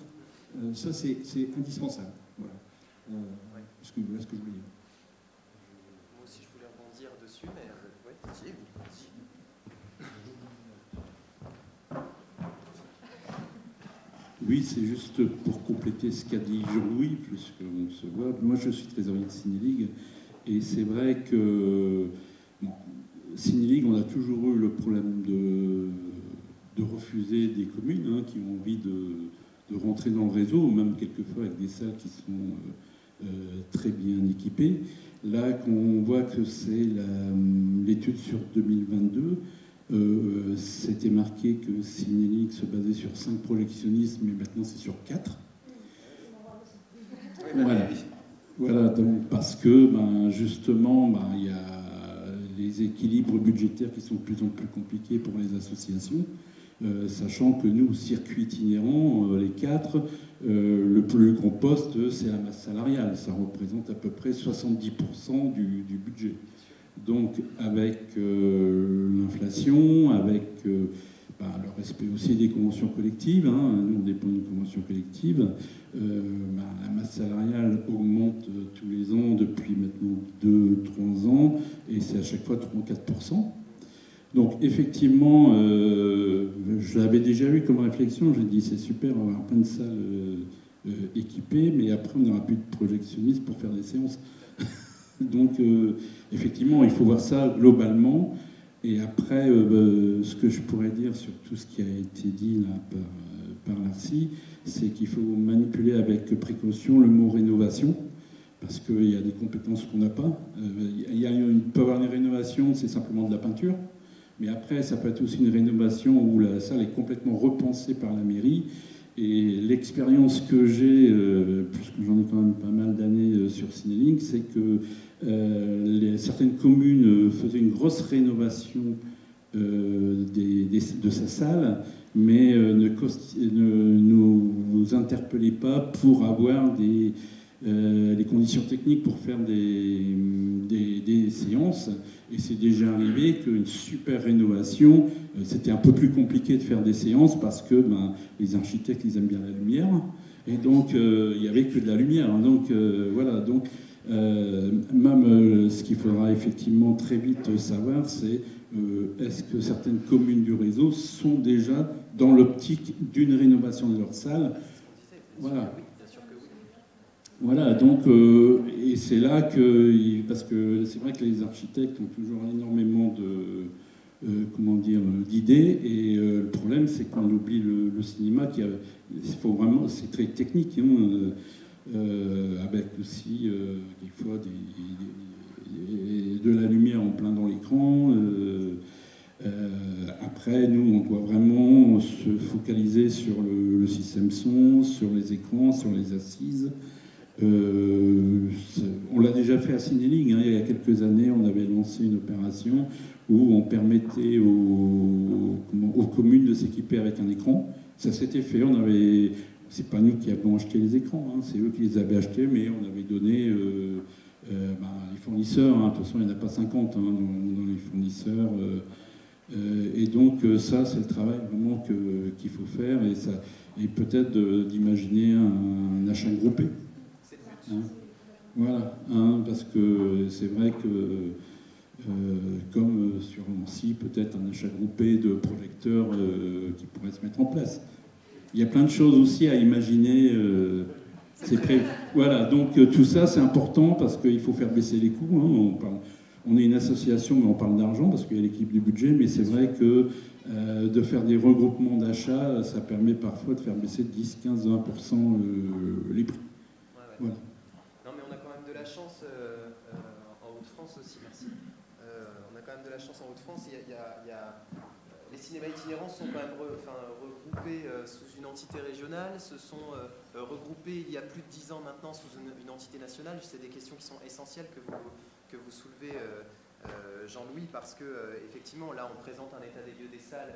Ça, c'est indispensable. Voilà. Ce que je voulais dire. Moi aussi, je voulais rebondir dessus, mais ouais, vas-y. Oui, c'est juste pour compléter ce qu'a dit Jean-Louis, puisqu'on se voit. Moi, je suis trésorier de Cinéligue, et c'est vrai que Cinéligue, on a toujours eu le problème de refuser des communes qui ont envie de rentrer dans le réseau, même quelquefois avec des salles qui sont très bien équipées. Là, quand on voit que c'est l'étude sur 2022, c'était marqué que Cinéligue se basait sur 5 projectionnistes, mais maintenant c'est sur 4. Voilà, donc parce que justement, il y a les équilibres budgétaires qui sont de plus en plus compliqués pour les associations, sachant que nous, circuit itinérant, les 4, le plus gros poste, c'est la masse salariale. Ça représente à peu près 70% du budget. Donc, avec l'inflation, avec le respect aussi des conventions collectives, nous on dépend d'une convention collective, la masse salariale augmente tous les ans depuis maintenant 2-3 ans, et c'est à chaque fois 3-4%. Donc, effectivement, je l'avais déjà eu comme réflexion, j'ai dit c'est super, on va avoir plein de salles équipées, mais après on n'aura plus de projectionnistes pour faire des séances. Donc, effectivement, il faut voir ça globalement. Et après, ce que je pourrais dire sur tout ce qui a été dit là, par l'ARCI, c'est qu'il faut manipuler avec précaution le mot rénovation, parce qu'il y a des compétences qu'on n'a pas. Il peut y avoir une rénovation, c'est simplement de la peinture. Mais après, ça peut être aussi une rénovation où la salle est complètement repensée par la mairie. Et l'expérience que j'ai, puisque j'en ai quand même pas mal d'années sur Cinéligue, c'est que certaines communes faisaient une grosse rénovation de sa salle, mais ne nous interpellaient pas pour avoir les conditions techniques pour faire des séances. Et c'est déjà arrivé qu'une super rénovation, c'était un peu plus compliqué de faire des séances parce que les architectes, ils aiment bien la lumière. Et donc, il n'y avait que de la lumière. Donc, voilà. Donc, même ce qu'il faudra effectivement très vite savoir, c'est est-ce que certaines communes du réseau sont déjà dans l'optique d'une rénovation de leur salle. Voilà. Voilà, donc, et c'est là que, parce que c'est vrai que les architectes ont toujours énormément d'idées, et le problème, c'est qu'on oublie le cinéma, c'est très technique, avec aussi, des fois, de la lumière en plein dans l'écran. Après, nous, on doit vraiment se focaliser sur le système son, sur les écrans, sur les assises. On l'a déjà fait à Cinéligue, il y a quelques années, on avait lancé une opération où on permettait aux communes de s'équiper avec un écran. Ça s'était fait, c'est pas nous qui avons acheté les écrans, c'est eux qui les avaient achetés, mais on avait donné les fournisseurs, de toute façon il n'y en a pas 50 dans les fournisseurs, et donc ça c'est le travail vraiment qu'il faut faire, et peut-être d'imaginer un achat groupé. Voilà, parce que c'est vrai que, comme sur Nancy, peut-être un achat groupé de projecteurs qui pourrait se mettre en place. Il y a plein de choses aussi à imaginer. Voilà, donc tout ça, c'est important parce qu'il faut faire baisser les coûts. On est une association, mais on parle d'argent parce qu'il y a l'équipe du budget, mais c'est vrai que de faire des regroupements d'achats, ça permet parfois de faire baisser de 10, 15, 20% les prix. Voilà. Non, mais on a quand même de la chance en Hauts-de-France aussi, merci. On a quand même de la chance en Hauts-de-France. Les cinémas itinérants sont quand même regroupés sous une entité régionale, se sont regroupés il y a plus de 10 ans maintenant sous une entité nationale. C'est des questions qui sont essentielles que vous soulevez Jean-Louis, parce que effectivement, là, on présente un état des lieux des salles,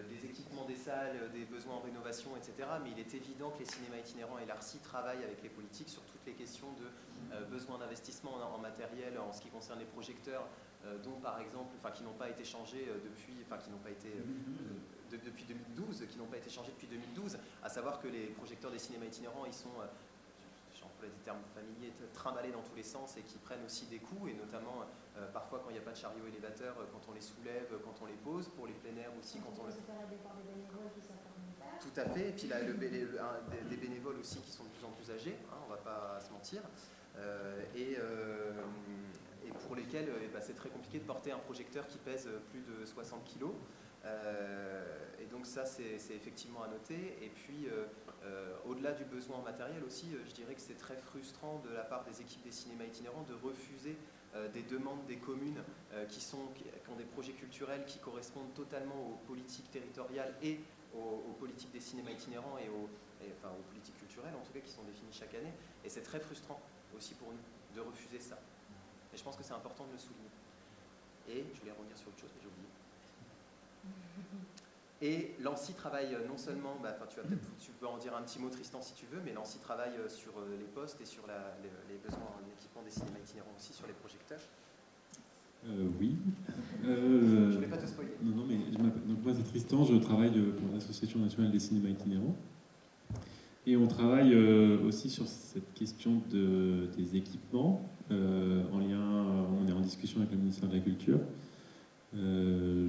des équipements des salles, des besoins en rénovation, etc. Mais il est évident que les cinémas itinérants et l'ARCI travaillent avec les politiques sur toutes les questions de besoins d'investissement en matériel, en ce qui concerne les projecteurs, dont par exemple, qui n'ont pas été changés depuis, qui n'ont pas été depuis 2012, qui n'ont pas été changés depuis 2012, à savoir que les projecteurs des cinémas itinérants, ils sont des termes familiers, trimballés dans tous les sens et qui prennent aussi des coûts, et notamment parfois quand il n'y a pas de chariot élévateur, quand on les soulève, quand on les pose, pour les plein air aussi, quand on les... Tout à fait, et puis là, des bénévoles aussi qui sont de plus en plus âgés, hein, on ne va pas se mentir, et pour lesquels c'est très compliqué de porter un projecteur qui pèse plus de 60 kg. Et donc ça, c'est effectivement à noter. Et puis, au-delà du besoin en matériel aussi, je dirais que c'est très frustrant de la part des équipes des cinémas itinérants de refuser des demandes des communes qui ont des projets culturels qui correspondent totalement aux politiques territoriales et aux politiques des cinémas itinérants et aux politiques culturelles, en tout cas, qui sont définies chaque année. Et c'est très frustrant aussi pour nous de refuser ça. Et je pense que c'est important de le souligner. Et je voulais revenir sur autre chose, mais j'ai oublié. Et l'ANSSI travaille non seulement, tu peux en dire un petit mot, Tristan, si tu veux, mais l'ANSSI travaille sur les postes et sur les besoins en équipement des cinémas itinérants aussi, sur les projecteurs. Oui. Je voulais pas te spoiler. Non, mais donc moi c'est Tristan, je travaille pour l'Association nationale des cinémas itinérants. Et on travaille aussi sur cette question des équipements, on est en discussion avec le ministère de la Culture.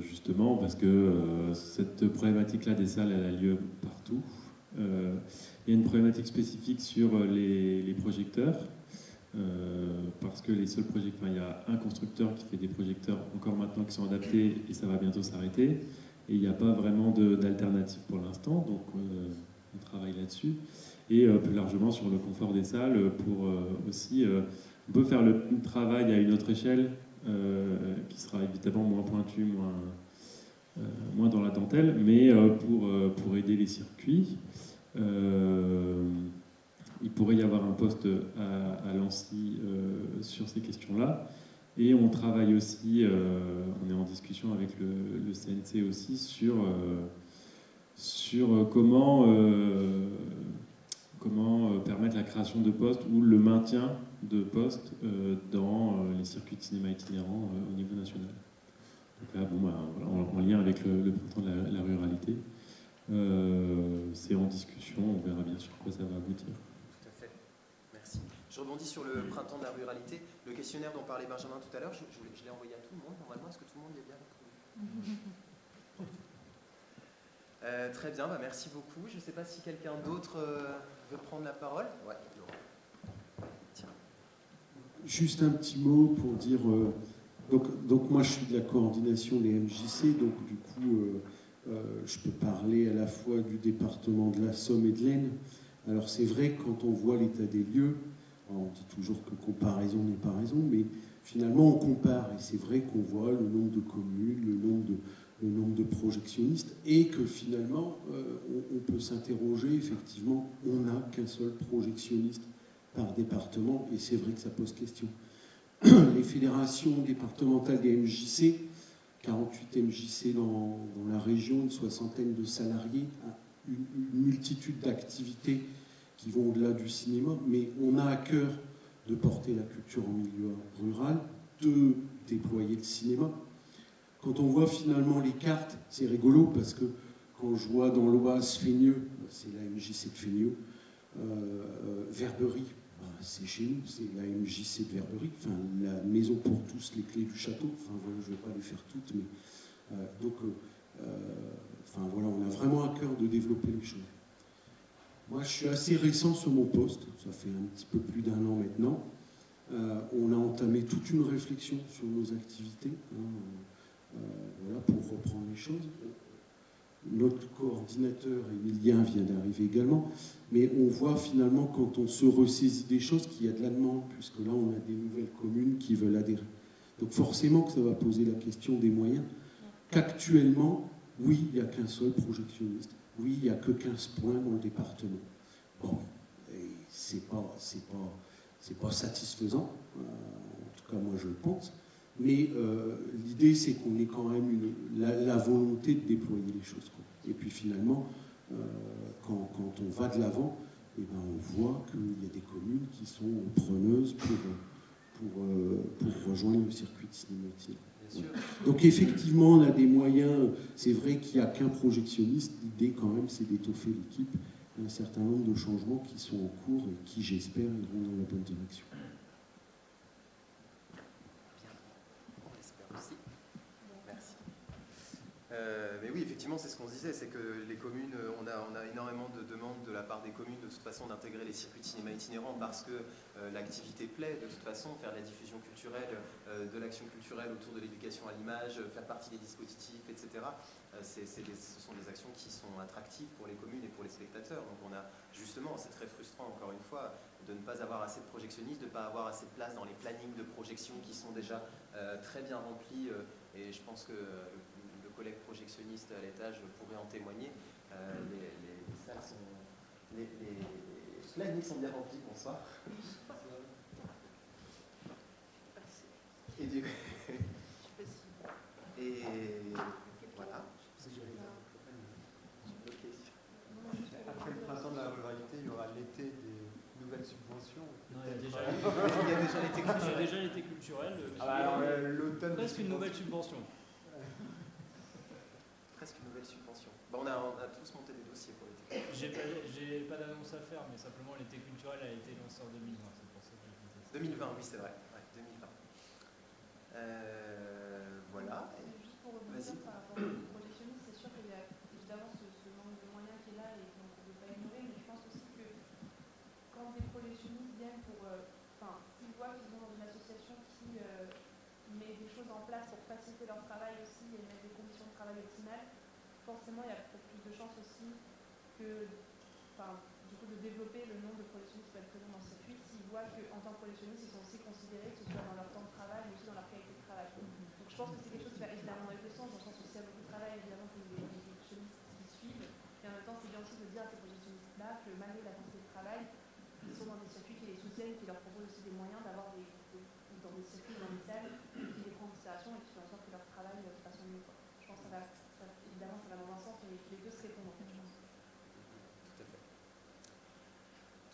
Justement parce que cette problématique-là des salles, elle a lieu partout. Il y a une problématique spécifique sur les projecteurs, parce que les seuls projecteurs, il y a un constructeur qui fait des projecteurs encore maintenant qui sont adaptés et ça va bientôt s'arrêter. Et il n'y a pas vraiment d'alternative pour l'instant, donc on travaille là-dessus. Et plus largement sur le confort des salles, pour aussi, on peut faire le travail à une autre échelle, qui sera évidemment moins pointu, moins dans la dentelle, mais pour aider les circuits. Il pourrait y avoir un poste à l'ANSSI sur ces questions-là. Et on travaille aussi, on est en discussion avec le CNC aussi sur comment permettre la création de postes ou le maintien de postes dans les circuits de cinéma itinérants au niveau national. Donc là, en lien avec le printemps de la ruralité, c'est en discussion, on verra bien sur quoi ça va aboutir. Tout à fait, merci. Je rebondis sur le printemps de la ruralité. Le questionnaire dont parlait Benjamin tout à l'heure, je l'ai envoyé à tout le monde. Normalement, est-ce que tout le monde y a bien retrouvé? Très bien, merci beaucoup. Je ne sais pas si quelqu'un d'autre veut prendre la parole. Ouais. Tiens. Juste un petit mot pour dire... Donc moi, je suis de la coordination des MJC, donc du coup, je peux parler à la fois du département de la Somme et de l'Aisne. Alors c'est vrai que quand on voit l'état des lieux, on dit toujours que comparaison n'est pas raison, mais finalement on compare, et c'est vrai qu'on voit le nombre de communes, le nombre de projectionnistes, et que finalement, on peut s'interroger, effectivement, on n'a qu'un seul projectionniste par département, et c'est vrai que ça pose question. Les fédérations départementales des MJC, 48 MJC dans la région, une soixantaine de salariés, une multitude d'activités qui vont au-delà du cinéma, mais on a à cœur de porter la culture en milieu rural, de déployer le cinéma. Quand on voit finalement les cartes, c'est rigolo parce que quand je vois dans l'Oise Fénieux, c'est la MJC de Fénieux, Verberie, c'est chez nous, c'est la MJC de Verberie, enfin la maison pour tous, les clés du château, enfin voilà, je ne vais pas les faire toutes, mais enfin voilà, on a vraiment à cœur de développer les choses. Moi, je suis assez récent sur mon poste, ça fait un petit peu plus d'un an maintenant. On a entamé toute une réflexion sur nos activités, voilà, pour reprendre les choses. Notre coordinateur, Emilien, vient d'arriver également, mais on voit finalement, quand on se ressaisit des choses, qu'il y a de la demande, puisque là, on a des nouvelles communes qui veulent adhérer. Donc forcément que ça va poser la question des moyens, qu'actuellement, oui, il n'y a qu'un seul projectionniste, oui, il n'y a que 15 points dans le département. Bon, c'est pas satisfaisant, en tout cas moi je le pense, Mais l'idée, c'est qu'on ait quand même la volonté de déployer les choses, quoi. Et puis finalement, quand on va de l'avant, eh ben, on voit qu'il y a des communes qui sont preneuses pour rejoindre le circuit de cinéma itinérant. Donc effectivement, on a des moyens. C'est vrai qu'il n'y a qu'un projectionniste. L'idée, quand même, c'est d'étoffer l'équipe. Il y a un certain nombre de changements qui sont en cours et qui, j'espère, iront dans la bonne direction. On l'espère aussi. Merci. Mais oui, effectivement, c'est ce qu'on se disait, c'est que les communes, on a énormément de demandes de la part des communes de toute façon d'intégrer les circuits de cinéma itinérants parce que l'activité plaît de toute façon, faire de la diffusion culturelle, de l'action culturelle autour de l'éducation à l'image, faire partie des dispositifs, etc. Ce sont des actions qui sont attractives pour les communes et pour les spectateurs. Donc on a justement, c'est très frustrant encore une fois, de ne pas avoir assez de projectionnistes, de ne pas avoir assez de place dans les plannings de projection qui sont déjà très bien remplis. Et je pense que le collègue projectionniste à l'étage pourrait en témoigner. Les salles sont... Les plannings sont bien remplis, bonsoir. Et du... Et voilà. Après le printemps de la ruralité, il y aura l'été des nouvelles subventions. Non, il y a déjà l'été culturel. L'automne. Presque une nouvelle subvention. Presque une nouvelle subvention. Bon, on a tous monté des dossiers pour l'été. J'ai pas d'annonce à faire, mais simplement l'été culturel a été lancé en 2020. C'est pour ça que je disais ça. 2020, oui, c'est vrai. Ouais, 2020. Voilà. Juste pour rebondir par rapport au projectionniste, c'est sûr qu'il y a évidemment ce manque de moyens qui est là et qu'on ne peut pas ignorer, mais je pense aussi que quand des projectionnistes viennent pour... s'ils voient qu'ils sont dans une association qui met des choses en place pour faciliter leur travail aussi et mettre des conditions de travail optimales, forcément il y a peut-être plus de chances aussi que, du coup, de développer le nombre de projectionnistes qui vont être présents dans ce circuit s'ils voient qu'en tant que projectionnistes, ils sont aussi considérés, que ce soit dans leur temps de travail, mais aussi dans leur qualité de travail. Donc je pense que c'est quelque chose qui va évidemment dans les deux sens, dans le sens où s'il y a beaucoup de travail, évidemment, c'est les projectionnistes qui suivent, mais en même temps, c'est bien aussi de dire à ces projectionnistes-là que malgré la quantité de travail, ils sont dans des circuits qui les soutiennent, qui leur proposent aussi des moyens d'avoir dans des circuits, dans des salles, qui les prennent en considération et qui font en sorte que leur travail se fasse au mieux. Je pense que évidemment, ça va dans un sens, mais les deux se répondent en fait, je pense.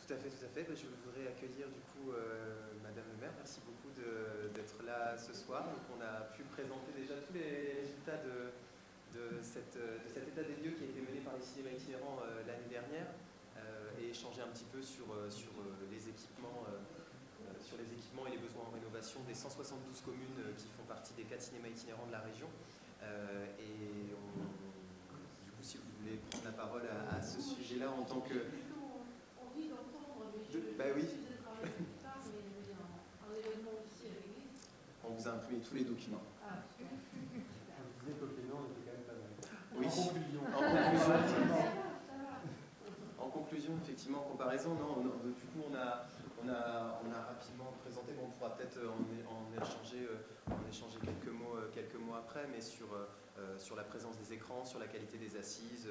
Tout à fait. Je voudrais accueillir du coup Madame le maire. Merci beaucoup d'être là ce soir. Donc, on a pu présenter déjà tous les résultats de cet état des lieux qui a été mené par les cinémas itinérants l'année dernière et échanger un petit peu sur les équipements et les besoins en rénovation des 172 communes qui font partie des 4 cinémas itinérants de la région. Du coup, si vous voulez prendre la parole à ce sujet-là en tant que... Bah oui. On vous a imprimé tous les documents. On disait qu'Opénan était quand même pas mal. Oui. En conclusion, effectivement, en comparaison, du coup, on a rapidement présenté, on pourra peut-être en échanger quelques mots après, mais sur la présence des écrans, sur la qualité des assises,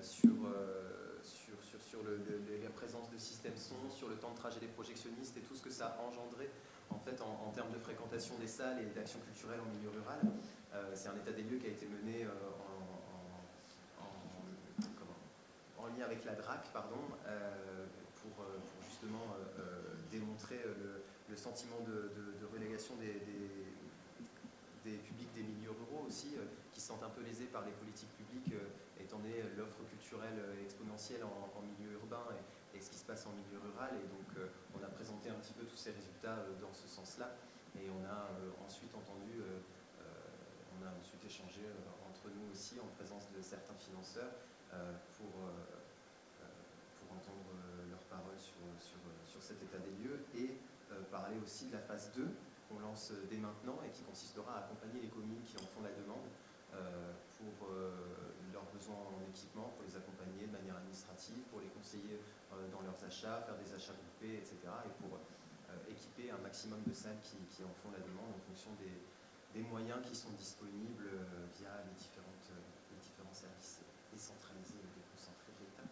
sur la présence de systèmes son, sur le temps de trajet des projectionnistes et tout ce que ça a engendré en fait en termes de fréquentation des salles et d'action culturelle en milieu rural. C'est un état des lieux qui a été mené en lien avec la DRAC, pour justement démontrer le sentiment de relégation des publics des milieux ruraux aussi, qui se sentent un peu lésés par les politiques publiques, étant donné l'offre culturelle exponentielle en milieu urbain et ce qui se passe en milieu rural. Et donc, on a présenté un petit peu tous ces résultats dans ce sens-là. Et on a ensuite échangé entre nous aussi, en présence de certains financeurs, pour entendre leurs paroles sur cet état des lieux et parler aussi de la phase 2 qu'on lance dès maintenant et qui consistera à accompagner les communes qui en font la demande pour leurs besoins en équipement, pour les accompagner de manière administrative, pour les conseiller dans leurs achats, faire des achats groupés, etc. et pour équiper un maximum de salles qui en font la demande en fonction des moyens qui sont disponibles via les différents services décentralisés et déconcentrés de l'État.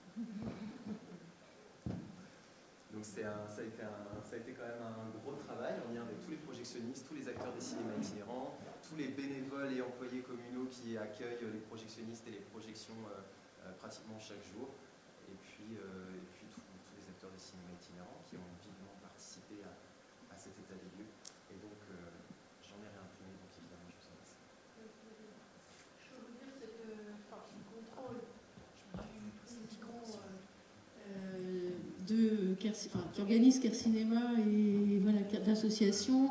Donc ça a été quand même un gros travail en lien avec tous les projectionnistes, tous les acteurs des cinémas itinérants, tous les bénévoles et employés communaux qui accueillent les projectionnistes et les projections pratiquement chaque jour. Et puis tous les acteurs des cinémas itinérants qui ont vivement participé à cet état des lieux. Et donc j'en ai réimprimé, donc évidemment je vous en laisse. Je peux vous dire, ce contrôle qui organise Ker Cinéma et voilà, l'association,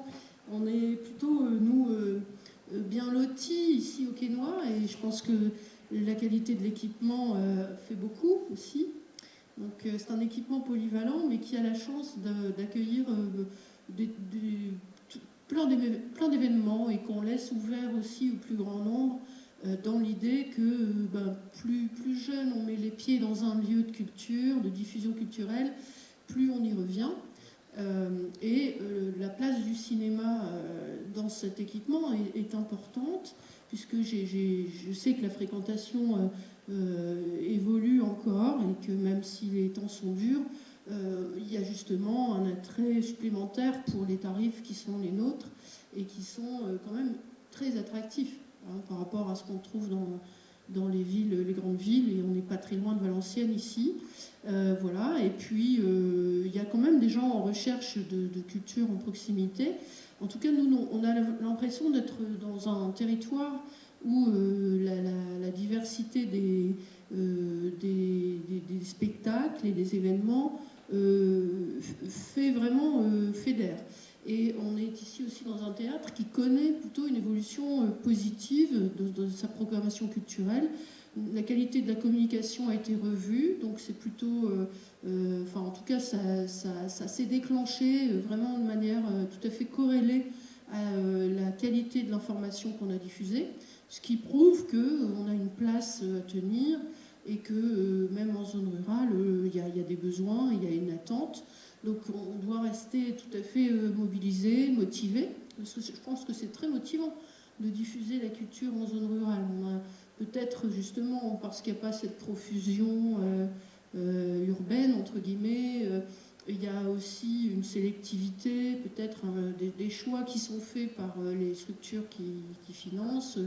on est plutôt, nous, bien lotis ici au Quesnoy, et je pense que la qualité de l'équipement fait beaucoup aussi. Donc c'est un équipement polyvalent, mais qui a la chance d'accueillir plein d'événements et qu'on laisse ouvert aussi au plus grand nombre, dans l'idée que plus jeune on met les pieds dans un lieu de culture, de diffusion culturelle, plus on y revient. La place du cinéma dans cet équipement est importante, puisque je sais que la fréquentation évolue encore et que même si les temps sont durs, il y a justement un attrait supplémentaire pour les tarifs qui sont les nôtres et qui sont quand même très attractifs par rapport à ce qu'on trouve dans les villes, les grandes villes, et on n'est pas très loin de Valenciennes ici. Voilà. Et puis il y a quand même des gens en recherche de culture en proximité. En tout cas, nous, on a l'impression d'être dans un territoire où la diversité des spectacles et des événements fédère. Et on est ici aussi dans un théâtre qui connaît plutôt une évolution positive de sa programmation culturelle. La qualité de la communication a été revue, donc c'est plutôt... en tout cas, ça s'est déclenché vraiment de manière tout à fait corrélée à la qualité de l'information qu'on a diffusée, ce qui prouve qu'on a une place à tenir et que même en zone rurale, il y a des besoins, il y a une attente. Donc on doit rester tout à fait mobilisé, motivé, parce que je pense que c'est très motivant de diffuser la culture en zone rurale. On a peut-être justement, parce qu'il n'y a pas cette profusion urbaine, entre guillemets, il y a aussi une sélectivité, peut-être des choix qui sont faits par les structures qui financent.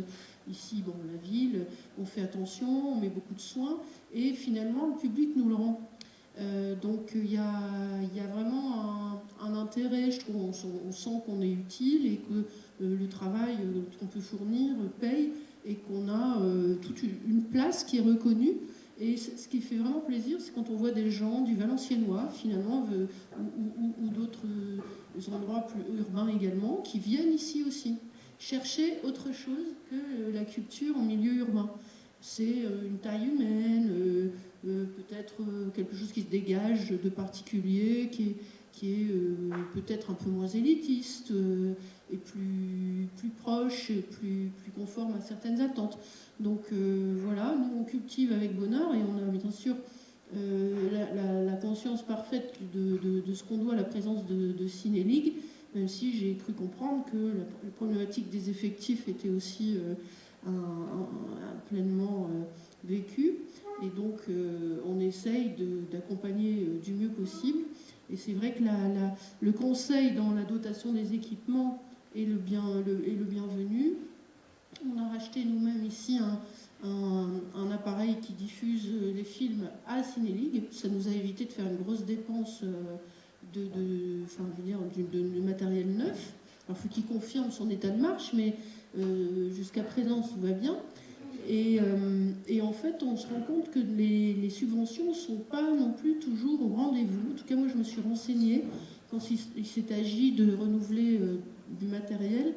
Ici, la ville, on fait attention, on met beaucoup de soins, et finalement le public nous le rend. Donc il y a vraiment un intérêt, je trouve, on sent qu'on est utile et que le travail qu'on peut fournir paye et qu'on a toute une place qui est reconnue. Et ce qui fait vraiment plaisir, c'est quand on voit des gens du Valenciennois, finalement, ou d'autres endroits plus urbains également, qui viennent ici aussi, chercher autre chose que la culture en milieu urbain. C'est une taille humaine, peut-être quelque chose qui se dégage de particulier, qui est peut-être un peu moins élitiste et plus proche, plus conforme à certaines attentes. Donc voilà, nous on cultive avec bonheur et on a bien sûr la conscience parfaite de ce qu'on doit à la présence de Ciné League, même si j'ai cru comprendre que la problématique des effectifs était aussi pleinement vécue. Et donc, on essaye d'accompagner du mieux possible. Et c'est vrai que le conseil dans la dotation des équipements est le bienvenu. On a racheté nous-mêmes ici un appareil qui diffuse les films à Ciné League. Ça nous a évité de faire une grosse dépense de matériel neuf. Alors, il faut qu'il confirme son état de marche, mais jusqu'à présent, tout va bien. Et en fait, on se rend compte que les subventions ne sont pas non plus toujours au rendez-vous. En tout cas, moi, je me suis renseignée quand il s'est agi de renouveler du matériel.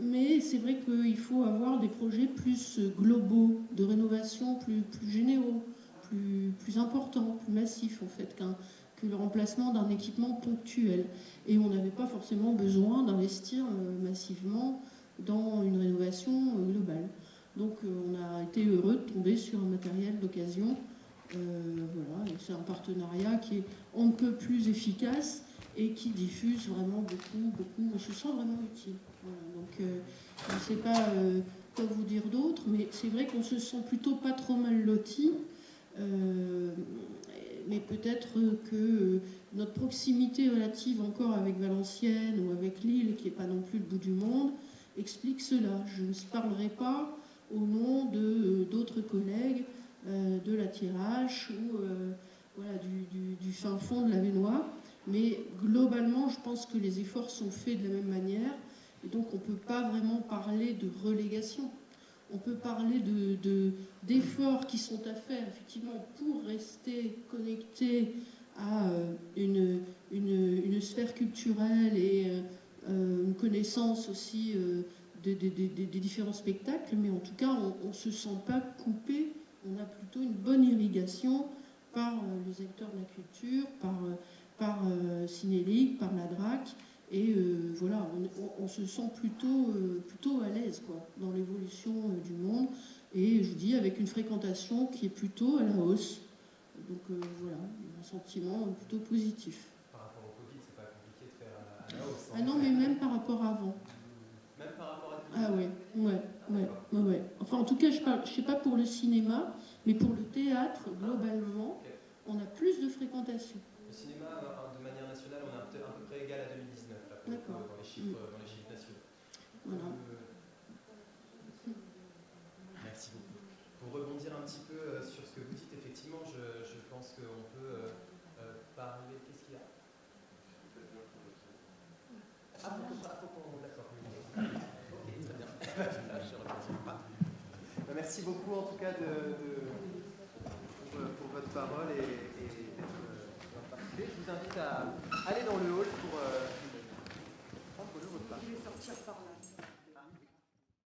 Mais c'est vrai qu'il faut avoir des projets plus globaux, de rénovation plus généraux, plus importants, plus massifs, en fait, que le remplacement d'un équipement ponctuel. Et on n'avait pas forcément besoin d'investir massivement dans une rénovation globale. Donc on a été heureux de tomber sur un matériel d'occasion. Voilà, c'est un partenariat qui est on ne peut plus efficace et qui diffuse vraiment beaucoup. Je me sens vraiment utile. Voilà, donc je ne sais pas quoi vous dire d'autre, mais c'est vrai qu'on se sent plutôt pas trop mal loti. mais peut-être que notre proximité relative encore avec Valenciennes ou avec Lille, qui n'est pas non plus le bout du monde, explique cela. Je ne parlerai pas au nom d'autres collègues de la Thiérache ou voilà, du fin fond de la Vénois, mais globalement, je pense que les efforts sont faits de la même manière, et donc on ne peut pas vraiment parler de relégation. On peut parler d'efforts qui sont à faire, effectivement, pour rester connecté à une sphère culturelle et une connaissance aussi des différents spectacles, mais en tout cas, on ne se sent pas coupé, on a plutôt une bonne irrigation par les acteurs de la culture, par Cinélique, par la DRAC, et voilà, on se sent plutôt à l'aise quoi, dans l'évolution du monde, et je dis avec une fréquentation qui est plutôt à la hausse. Donc voilà, un sentiment plutôt positif. Par rapport au Covid, c'est pas compliqué de faire à la hausse. Ah non, mais même par rapport à avant. Même par rapport à... Ah ouais. Enfin, en tout cas, je ne sais pas pour le cinéma, mais pour le théâtre, globalement, on a plus de fréquentation. Le cinéma, de manière nationale, on est à peu près égal à 2019, là, dans les chiffres nationaux. Voilà. Merci beaucoup. Pour rebondir un petit peu sur ce que vous dites, effectivement, je pense qu'on peut parler... Qu'est-ce qu'il y a? Ah, faut qu'on... D'accord. Ok, très bien. Je ne reviens pas. Merci beaucoup, en tout cas, pour votre parole et d'être participé. Je vous invite à aller dans le hall pour